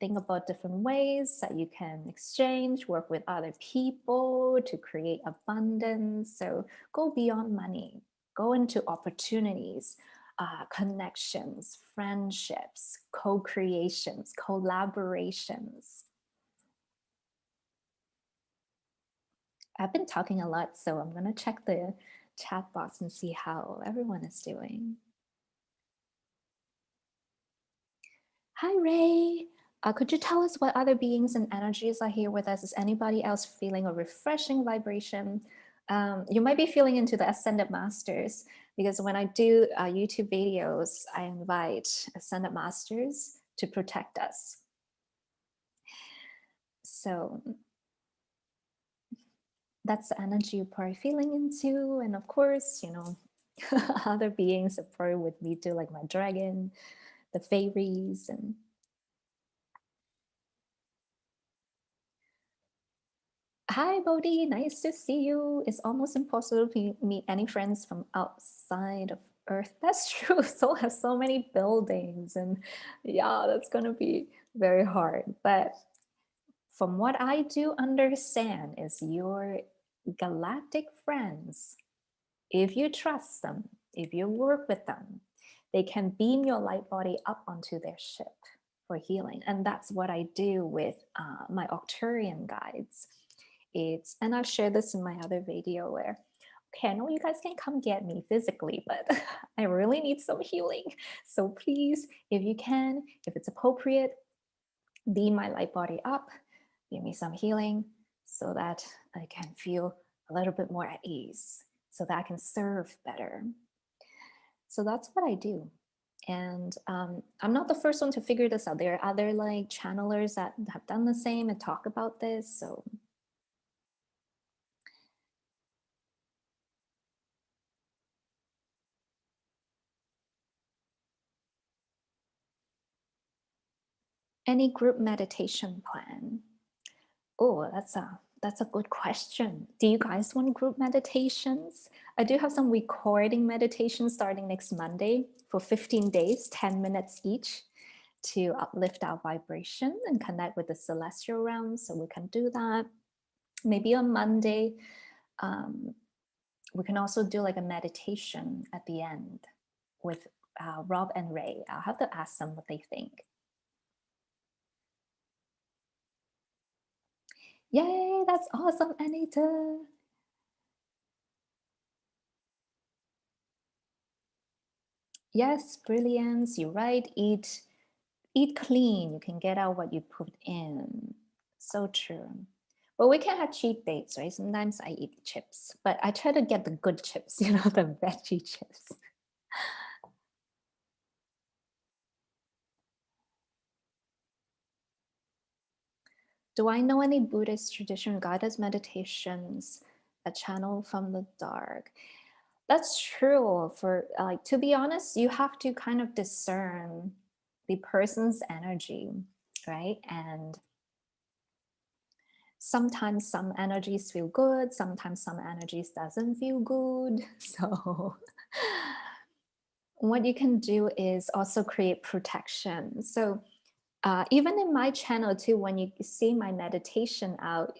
think about different ways that you can exchange, work with other people to create abundance. So go beyond money, go into opportunities, connections, friendships, co-creations, collaborations. I've been talking a lot, so I'm going to check the chat box and see how everyone is doing. Hi, Ray. Could you tell us what other beings and energies are here with us? Is anybody else feeling a refreshing vibration? You might be feeling into the Ascended Masters, because when I do YouTube videos, I invite Ascended Masters to protect us. So that's the energy you're probably feeling into. And of course, you know, other beings are probably with me too, like my dragon, the fairies, and hi, Bodhi, nice to see you. It's almost impossible to meet any friends from outside of Earth. That's true. Seoul has so many buildings, and yeah, that's going to be very hard. But from what I do understand is your galactic friends, if you trust them, if you work with them, they can beam your light body up onto their ship for healing. And that's what I do with my Octurian guides. And I've shared this in my other video where, okay, I know you guys can come get me physically, but I really need some healing. So please, if you can, if it's appropriate, beam my light body up, give me some healing so that I can feel a little bit more at ease, so that I can serve better. So that's what I do. And I'm not the first one to figure this out. There are other like channelers that have done the same and talk about this. So any group meditation plan? Oh, that's a good question. Do you guys want group meditations? I do have some recording meditations starting next Monday for 15 days, 10 minutes each, to uplift our vibration and connect with the celestial realm. So we can do that. Maybe on Monday, we can also do like a meditation at the end with Rob and Ray. I'll have to ask them what they think. Yay, that's awesome, Anita. Yes, brilliance. You're right. Eat clean. You can get out what you put in. So true. But we can have cheat dates, right? Sometimes I eat chips, but I try to get the good chips, you know, the veggie chips. Do I know any Buddhist tradition guided meditations, a channel from the dark? That's true. For like, to be honest, you have to kind of discern the person's energy, right? And sometimes some energies feel good, sometimes some energies doesn't feel good. So what you can do is also create protection. So even in my channel too, when you see my meditation out,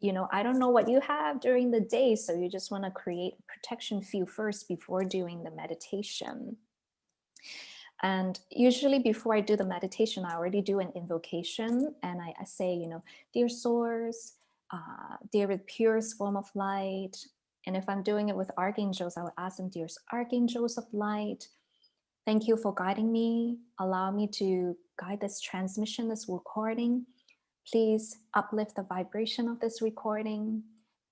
you know, I don't know what you have during the day, so you just want to create a protection field first before doing the meditation. And usually before I do the meditation, I already do an invocation, and I say, you know, dear source, dear purest form of light. And if I'm doing it with archangels, I will ask them, dear archangels of light, thank you for guiding me. Allow me to guide this transmission, this recording. Please uplift the vibration of this recording.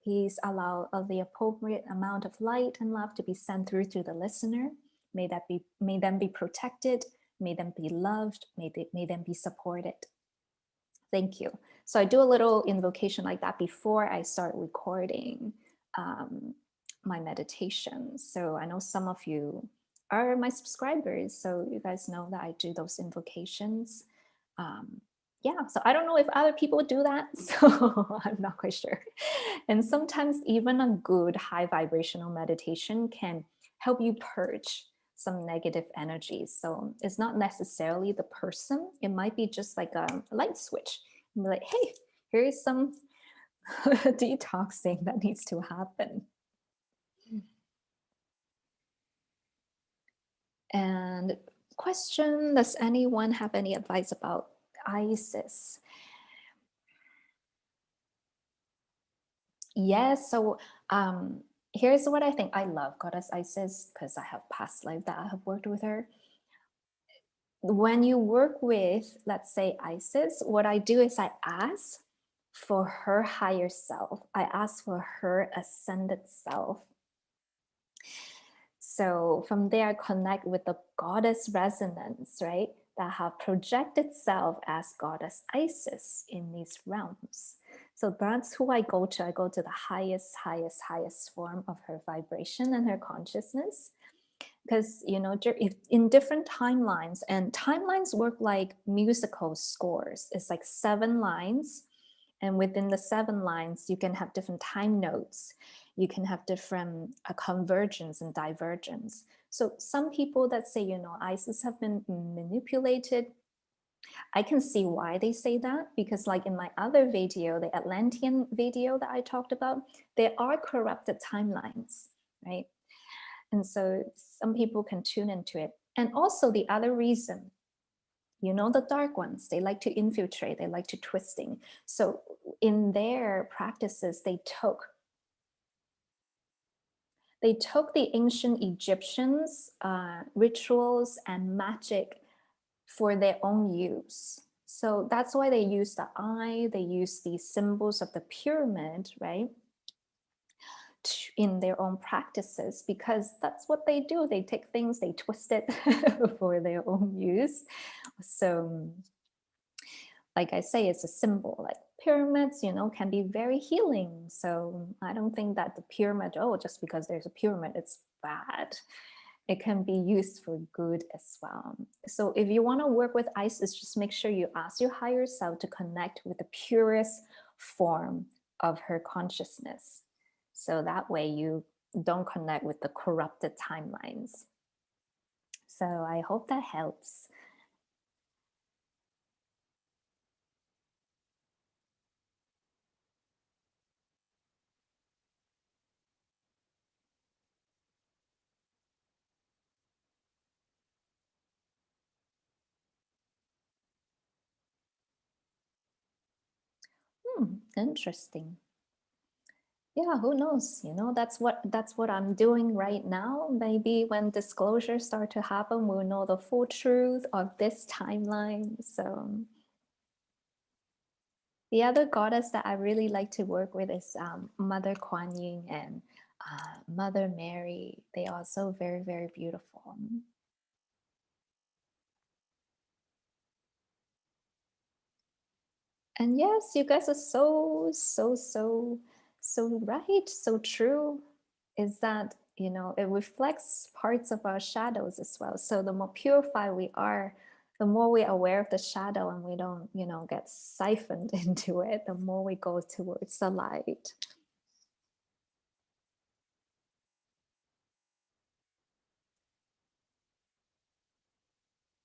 Please allow the appropriate amount of light and love to be sent through to the listener. May them be protected. May them be loved. May them be supported. Thank you. So I do a little invocation like that before I start recording my meditation. So I know some of you are my subscribers, so you guys know that I do those invocations. Yeah, so I don't know if other people do that, so I'm not quite sure. And sometimes even a good high vibrational meditation can help you purge some negative energies. So it's not necessarily the person. It might be just like a light switch. And be like, hey, here is some detoxing that needs to happen. And question, does anyone have any advice about Isis? Yes, so here's what I think. I love Goddess Isis because I have past life that I have worked with her. When you work with, let's say, Isis, what I do is I ask for her higher self. I ask for her ascended self. So from there, I connect with the goddess resonance, right? That have projected self as Goddess Isis in these realms. So that's who I go to. I go to the highest form of her vibration and her consciousness. Because, you know, if in different timelines, and timelines work like musical scores. It's like 7 lines. And within the 7 lines, you can have different time notes. You can have different convergence and divergence. So some people that say, you know, Isis have been manipulated, I can see why they say that, because like in my other video, the Atlantean video that I talked about, there are corrupted timelines, right? And so some people can tune into it. And also the other reason, you know, the dark ones, they like to infiltrate, they like to twisting. So in their practices, they took the ancient Egyptians' rituals and magic for their own use. So that's why they use the eye, they use these symbols of the pyramid, right? In their own practices, because that's what they do. They take things, they twist it for their own use. So like I say, it's a symbol. Like pyramids, you know, can be very healing. So I don't think that the pyramid, oh, just because there's a pyramid, it's bad. It can be used for good as well. So if you want to work with Isis, just make sure you ask your higher self to connect with the purest form of her consciousness. So that way you don't connect with the corrupted timelines. So I hope that helps. Interesting. Yeah, who knows? You know, that's what I'm doing right now. Maybe when disclosures start to happen, we'll know the full truth of this timeline. So the other goddess that I really like to work with is Mother Kuan Yin and Mother Mary. They are also very, very beautiful. And yes, you guys are so right, so true. Is that, you know, it reflects parts of our shadows as well. So the more purified we are, the more we're aware of the shadow and we don't, you know, get siphoned into it, the more we go towards the light.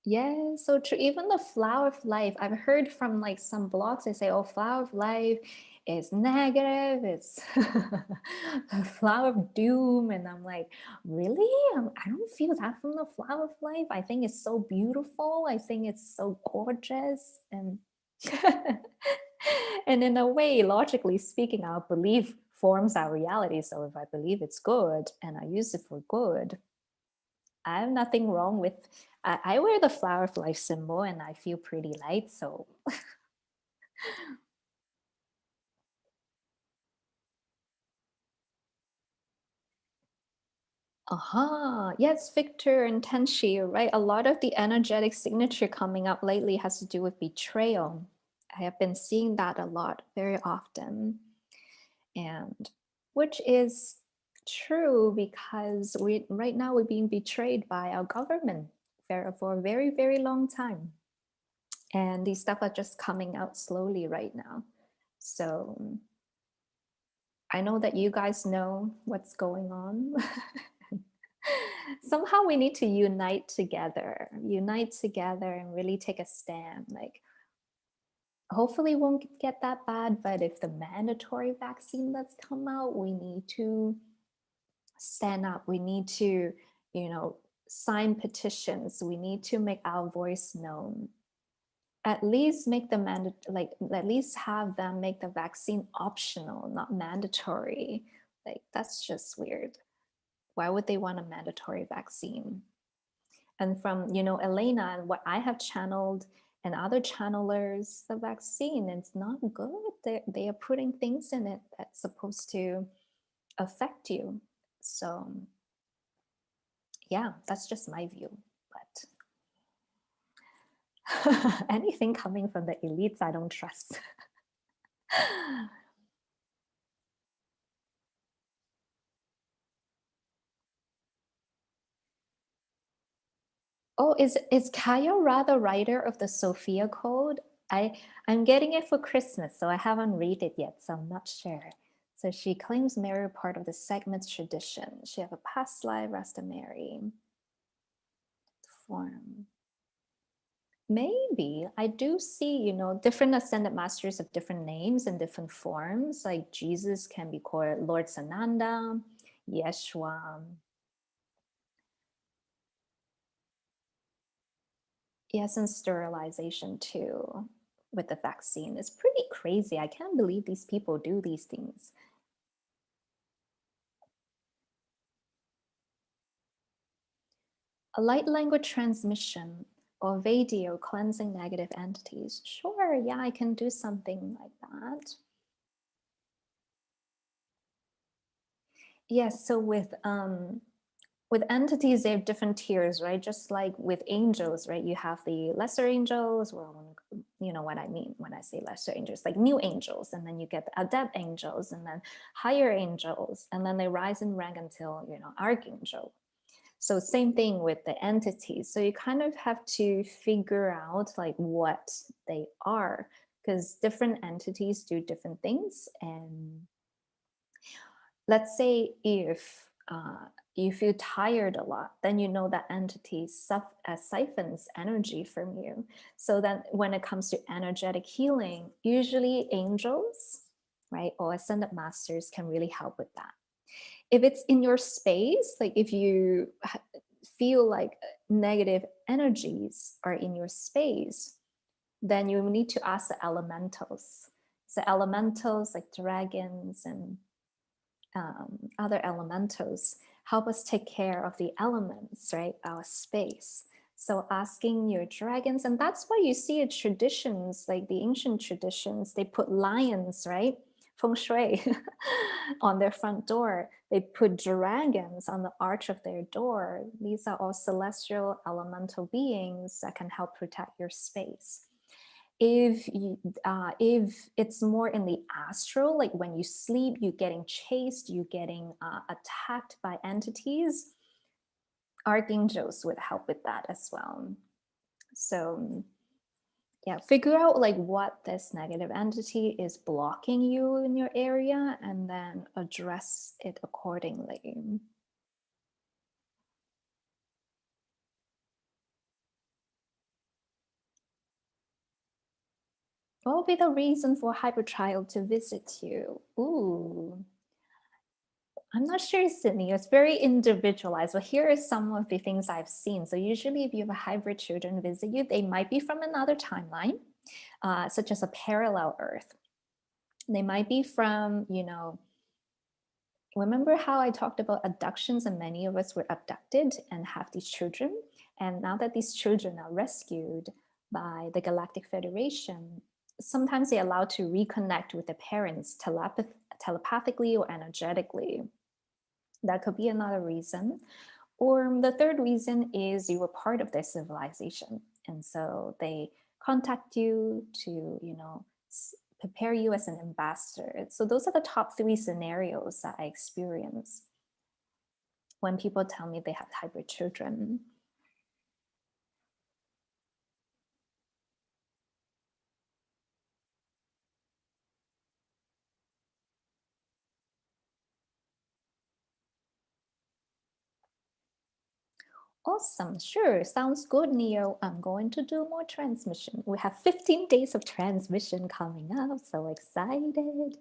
Yeah, so true. Even the flower of life, I've heard from like some blogs, they say, oh, flower of life is negative, it's a flower of doom. And I'm like, really? I don't feel that from the flower of life. I think it's so beautiful. I think it's so gorgeous. And and in a way, logically speaking, our belief forms our reality. So if I believe it's good and I use it for good, I have nothing wrong with. I wear the flower of life symbol and I feel pretty light. So, Yes, Victor and Tenshi, you're right. A lot of the energetic signature coming up lately has to do with betrayal. I have been seeing that a lot, very often. And which is true because right now we're being betrayed by our government for a very, very long time. And these stuff are just coming out slowly right now. So I know that you guys know what's going on. Somehow we need to unite together and really take a stand. Like, hopefully it won't get that bad, but if the mandatory vaccine that's come out, we need to stand up. We need to, sign petitions. We need to make our voice known. At least make the at least have them make the vaccine optional, not mandatory. Like, that's just weird. Why would they want a mandatory vaccine? And from, Elena and what I have channeled and other channelers, the vaccine, it's not good. They are putting things in it that's supposed to affect you. So yeah, that's just my view. But anything coming from the elites, I don't trust. Oh, is Kaya Ra the writer of the Sophia Code? I'm getting it for Christmas, so I haven't read it yet, so I'm not sure. So she claims Mary part of the segment's tradition. She have a past life, Rasta Mary. Form. Maybe. I do see, different ascended masters of different names and different forms. Like Jesus can be called Lord Sananda, Yeshua. Yes, and sterilization too with the vaccine. It's pretty crazy. I can't believe these people do these things. A light language transmission or video cleansing negative entities. Sure, yeah, I can do something like that. Yes, so with entities, they have different tiers, right? Just like with angels, right? You have the lesser angels. Well, you know what I mean when I say lesser angels, like new angels, and then you get the adept angels, and then higher angels, and then they rise in rank until, archangel. So same thing with the entities. So you kind of have to figure out like what they are, because different entities do different things. And let's say if you feel tired a lot, then you know that entity siphons energy from you. So then when it comes to energetic healing, usually angels, right, or ascended masters can really help with that. If it's in your space, like if you feel like negative energies are in your space, then you need to ask the elementals. So elementals like dragons and other elementals help us take care of the elements, right? Our space. So asking your dragons, and that's why you see traditions, like the ancient traditions, they put lions, right? Feng shui on their front door. They put dragons on the arch of their door. These are all celestial elemental beings that can help protect your space. If it's more in the astral, like when you sleep, you're getting chased, you're getting attacked by entities, archangels would help with that as well. So yeah, figure out like what this negative entity is blocking you in your area and then address it accordingly. What will be the reason for hypertrial to visit you? Ooh, I'm not sure, Sydney. It's very individualized. But here are some of the things I've seen. So usually if you have a hybrid children visit you, they might be from another timeline, such as a parallel Earth. They might be from, remember how I talked about abductions and many of us were abducted and have these children? And now that these children are rescued by the Galactic Federation, sometimes they're allowed to reconnect with their parents telepathically or energetically. That could be another reason. Or the third reason is you were part of their civilization. And so they contact you to, prepare you as an ambassador. So those are the top three scenarios that I experience when people tell me they have hybrid children. Awesome, sure, sounds good, Neo. I'm going to do more transmission. We have 15 days of transmission coming up, so excited.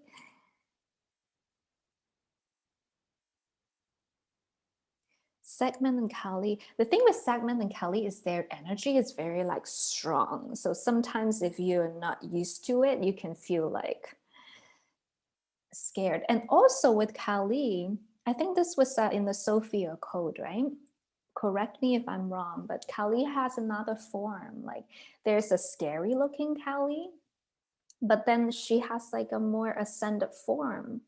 Segment and Kali. The thing with Segment and Kali is their energy is very like strong. So sometimes if you're not used to it, you can feel like scared. And also with Kali, I think this was in the Sophia code, right? Correct me if I'm wrong, but Kali has another form. Like there's a scary looking Kali, but then she has like a more ascended form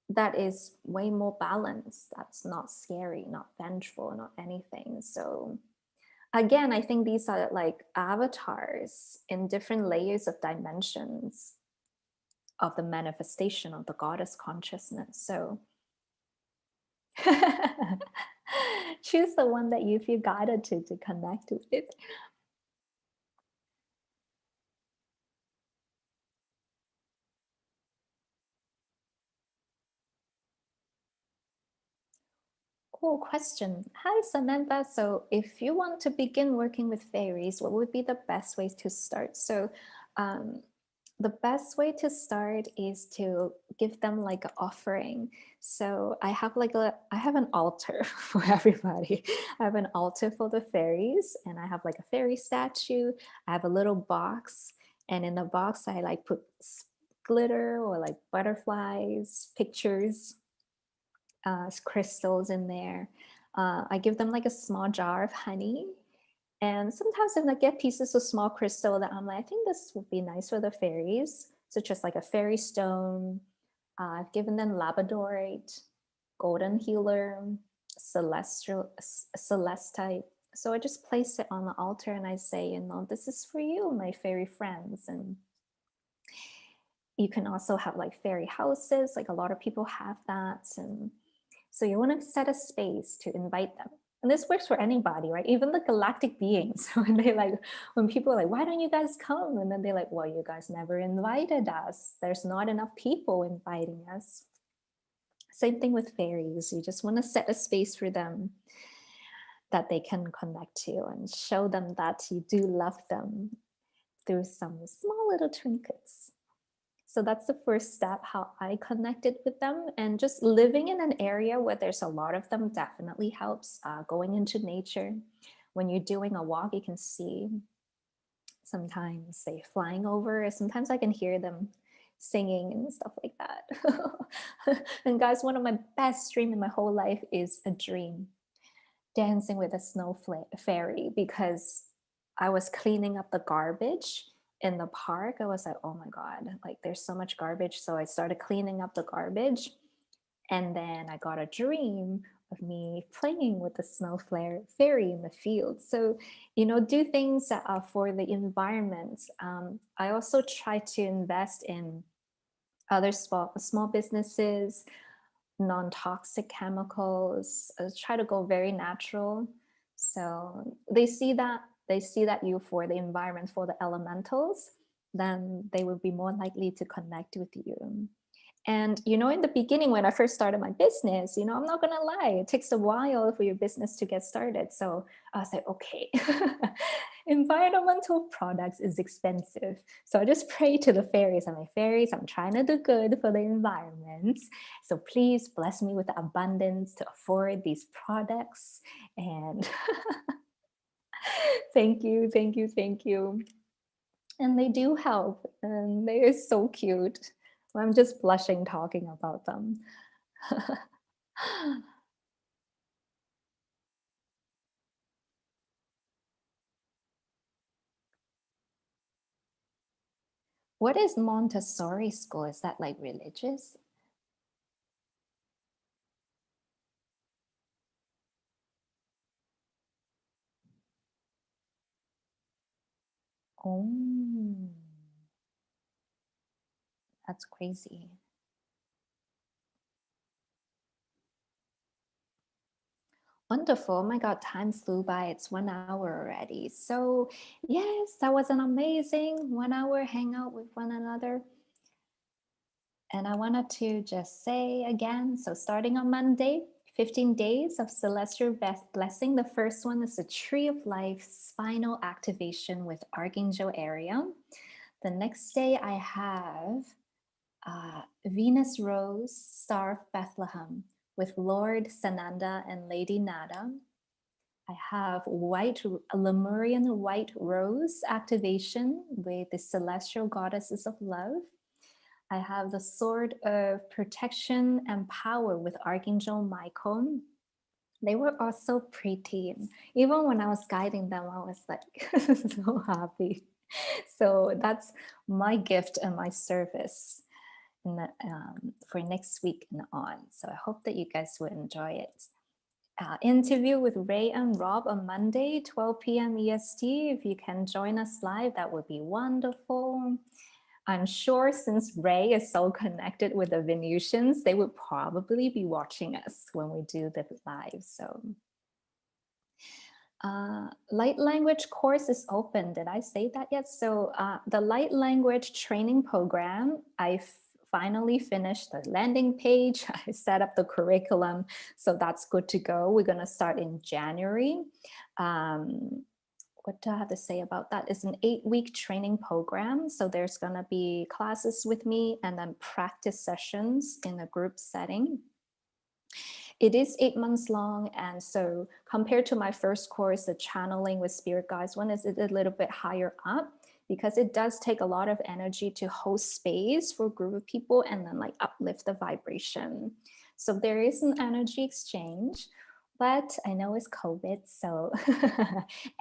that is way more balanced. That's not scary, not vengeful, not anything. So again, I think these are like avatars in different layers of dimensions of the manifestation of the goddess consciousness. So choose the one that you feel guided to connect with. Cool question. Hi, Samantha. So if you want to begin working with fairies, what would be the best ways to start? So the best way to start is to give them like an offering. So I have an altar for everybody. I have an altar for the fairies, and I have like a fairy statue. I have a little box, and in the box I like put glitter or like butterflies, pictures, crystals in there. I give them like a small jar of honey. And sometimes if I get pieces of small crystal that I'm like, I think this would be nice for the fairies, such as like a fairy stone. I've given them labradorite, golden healer, celestite. So I just place it on the altar and I say, this is for you, my fairy friends. And you can also have like fairy houses, like a lot of people have that. And so you want to set a space to invite them. And this works for anybody, right? Even the galactic beings, when people are like, why don't you guys come? And then they're like, well, you guys never invited us. There's not enough people inviting us. Same thing with fairies. You just want to set a space for them that they can connect to and show them that you do love them through some small little trinkets. So that's the first step, how I connected with them. And just living in an area where there's a lot of them definitely helps. Going into nature. When you're doing a walk, you can see sometimes they flying over. Sometimes I can hear them singing and stuff like that. And guys, one of my best dreams in my whole life is a dream dancing with a snow fairy, because I was cleaning up the garbage in the park. I was like, oh my God, like there's so much garbage. So I started cleaning up the garbage. And then I got a dream of me playing with the snow fairy in the field. So, do things that are for the environment. I also try to invest in other small businesses, non-toxic chemicals. Try to go very natural. So they see that you for the environment, for the elementals, then they will be more likely to connect with you. And, in the beginning, when I first started my business, I'm not going to lie, it takes a while for your business to get started. So I was like, okay, environmental products is expensive. So I just pray to the fairies. I'm like, fairies, I'm trying to do good for the environment. So please bless me with the abundance to afford these products. And thank you, thank you, thank you. And they do help, and they are so cute. I'm just blushing talking about them. What is Montessori school? Is that like religious? Oh, that's crazy. Wonderful. Oh my God, time flew by. It's 1 hour already. So, yes, that was an amazing 1 hour hangout with one another. And I wanted to just say again, so starting on Monday, 15 days of celestial blessing. The first one is the Tree of Life spinal activation with Archangel Ariel. The next day, I have Venus Rose, Star of Bethlehem with Lord Sananda and Lady Nada. I have Lemurian White Rose activation with the Celestial Goddesses of Love. I have the Sword of Protection and Power with Archangel Michael. They were all so pretty. And even when I was guiding them, I was like so happy. So that's my gift and my service for next week and on. So I hope that you guys will enjoy it. Interview with Ray and Rob on Monday, 12 p.m. EST. If you can join us live, that would be wonderful. I'm sure since Ray is so connected with the Venusians, they would probably be watching us when we do the live. So light language course is open. Did I say that yet? So the light language training program, I finally finished the landing page. I set up the curriculum, so that's good to go. We're going to start in January. What do I have to say about that? It's an 8-week training program. So there's going to be classes with me and then practice sessions in a group setting. It is 8 months long. And so compared to my first course, the channeling with spirit guides one is a little bit higher up because it does take a lot of energy to host space for a group of people and then like uplift the vibration. So there is an energy exchange. But I know it's COVID, so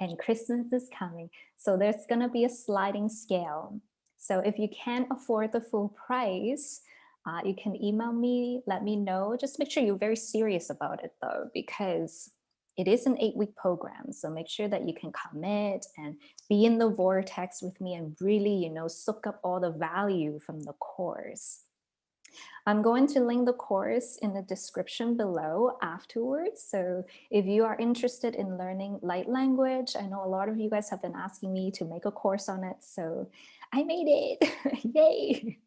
and Christmas is coming. So there's gonna be a sliding scale. So if you can't afford the full price, you can email me, let me know. Just make sure you're very serious about it though, because it is an 8-week program. So make sure that you can commit and be in the vortex with me and really, soak up all the value from the course. I'm going to link the course in the description below afterwards. So if you are interested in learning light language, I know a lot of you guys have been asking me to make a course on it. So I made it, yay.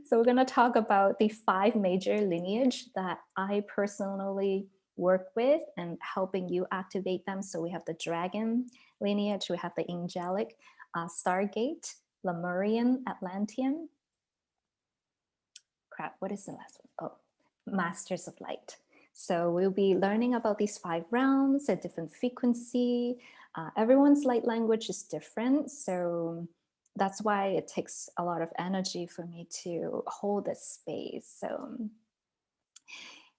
So we're gonna talk about the 5 major lineage that I personally work with and helping you activate them. So we have the dragon lineage, we have the angelic, Stargate, Lemurian, Atlantean, what is the last one? Oh, Masters of Light. So we'll be learning about these 5 realms at different frequency. Everyone's light language is different. So that's why it takes a lot of energy for me to hold this space. So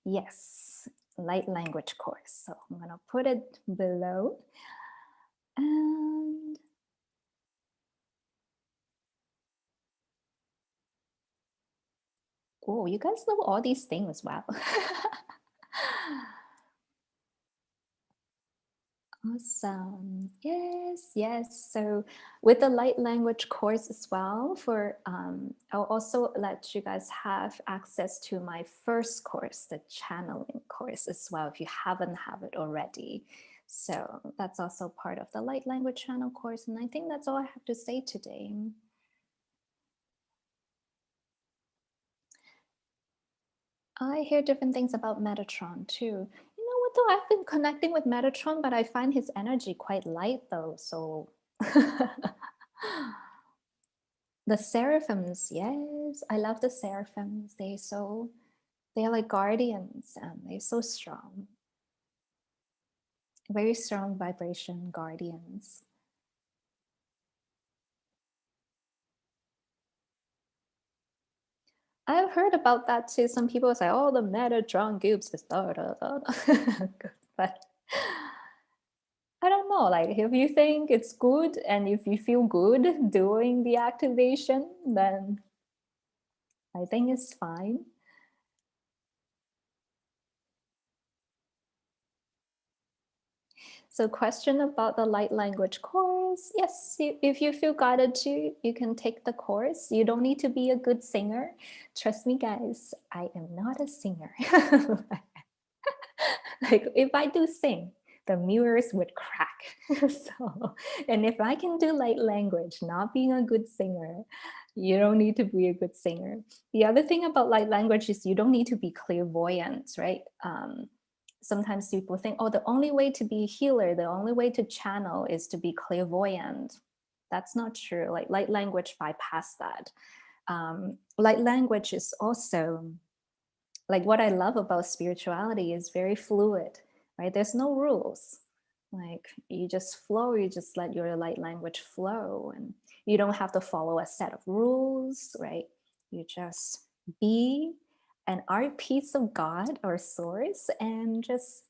yes, light language course. So I'm gonna put it below. And oh, you guys know all these things. Wow. Awesome. Yes, yes. So with the light language course as well, I'll also let you guys have access to my first course, the channeling course as well, if you haven't have it already. So that's also part of the light language channel course. And I think that's all I have to say today. I hear different things about Metatron too. You know what though? I've been connecting with Metatron, but I find his energy quite light though. So the seraphims, yes, I love the seraphims. They're like guardians and they're so strong. Very strong vibration guardians. I've heard about that too. Some people say, oh, the Metatron gives this, but I don't know, like if you think it's good and if you feel good doing the activation, then I think it's fine. So question about the light language course. Yes, if you feel guided to, you can take the course. You don't need to be a good singer. Trust me, guys, I am not a singer. Like if I do sing, the mirrors would crack. So, and if I can do light language, not being a good singer, you don't need to be a good singer. The other thing about light language is you don't need to be clairvoyant, right? Sometimes people think, oh, the only way to be a healer, the only way to channel is to be clairvoyant. That's not true. Like light language bypass that. Light language is also, like what I love about spirituality is very fluid, right? There's no rules. Like you just flow, you just let your light language flow, and you don't have to follow a set of rules, right? You just be an art piece of God or source and just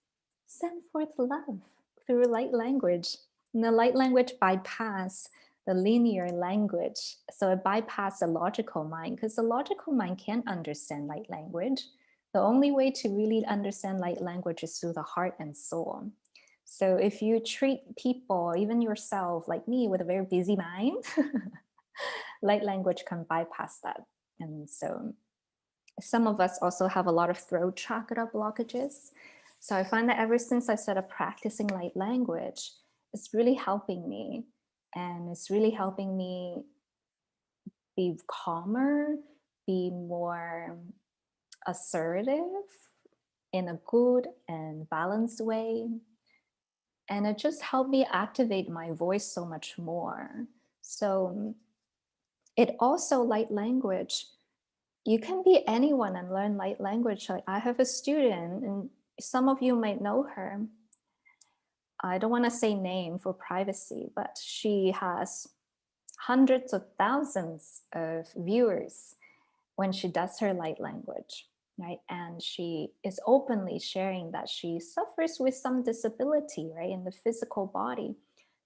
send forth love through light language. And the light language bypass the linear language. So it bypassed the logical mind, because the logical mind can't understand light language. The only way to really understand light language is through the heart and soul. So if you treat people, even yourself, like me, with a very busy mind, light language can bypass that. And so some of us also have a lot of throat chakra blockages. So I find that ever since I started practicing light language, it's really helping me. And it's really helping me be calmer, be more assertive in a good and balanced way. And it just helped me activate my voice so much more. So it also, light language, you can be anyone and learn light language. Like I have a student, and some of you might know her. I don't want to say name for privacy, but she has hundreds of thousands of viewers when she does her light language, right? And she is openly sharing that she suffers with some disability, right, in the physical body.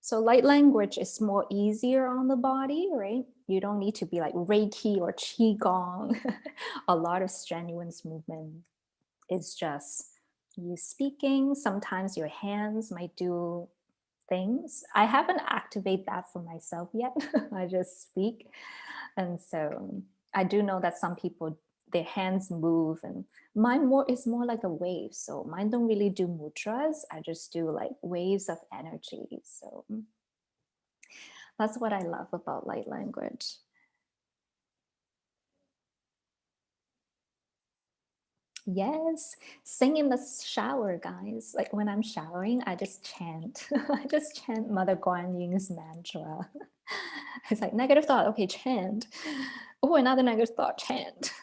So light language is more easier on the body, right? You don't need to be like Reiki or Qigong, a lot of strenuous movement. It's just you speaking. Sometimes your hands might do things. I haven't activated that for myself yet. I just speak. And so I do know that some people, their hands move, and mine is more like a wave. So mine don't really do mudras. I just do like waves of energy. So that's what I love about light language. Yes, sing in the shower, guys. Like when I'm showering, I just chant. I just chant Mother Guan Yin's mantra. It's like negative thought, okay, chant. Oh, another negative thought, chant.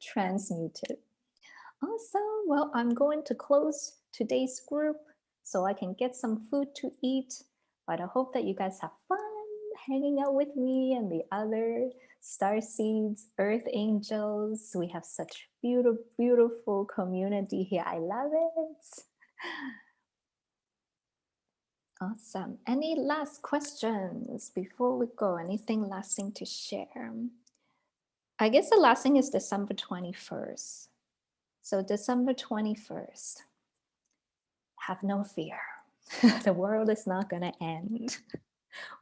Transmute it. Awesome. Well, I'm going to close today's group so I can get some food to eat. But I hope that you guys have fun hanging out with me and the other starseeds, earth angels. We have such beautiful, beautiful community here. I love it. Awesome. Any last questions before we go? Anything last thing to share? I guess the last thing is December 21st. So December 21st, have no fear. The world is not going to end.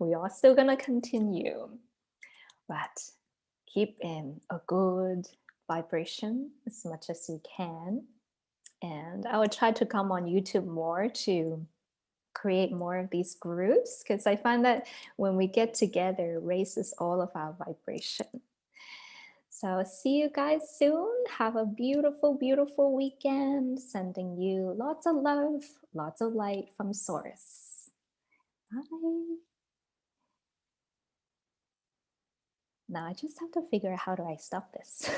We are still going to continue. But keep in a good vibration as much as you can. And I will try to come on YouTube more to create more of these groups, because I find that when we get together, it raises all of our vibration. So see you guys soon. Have a beautiful, beautiful weekend. Sending you lots of love, lots of light from Source. Bye. Now I just have to figure out how do I stop this.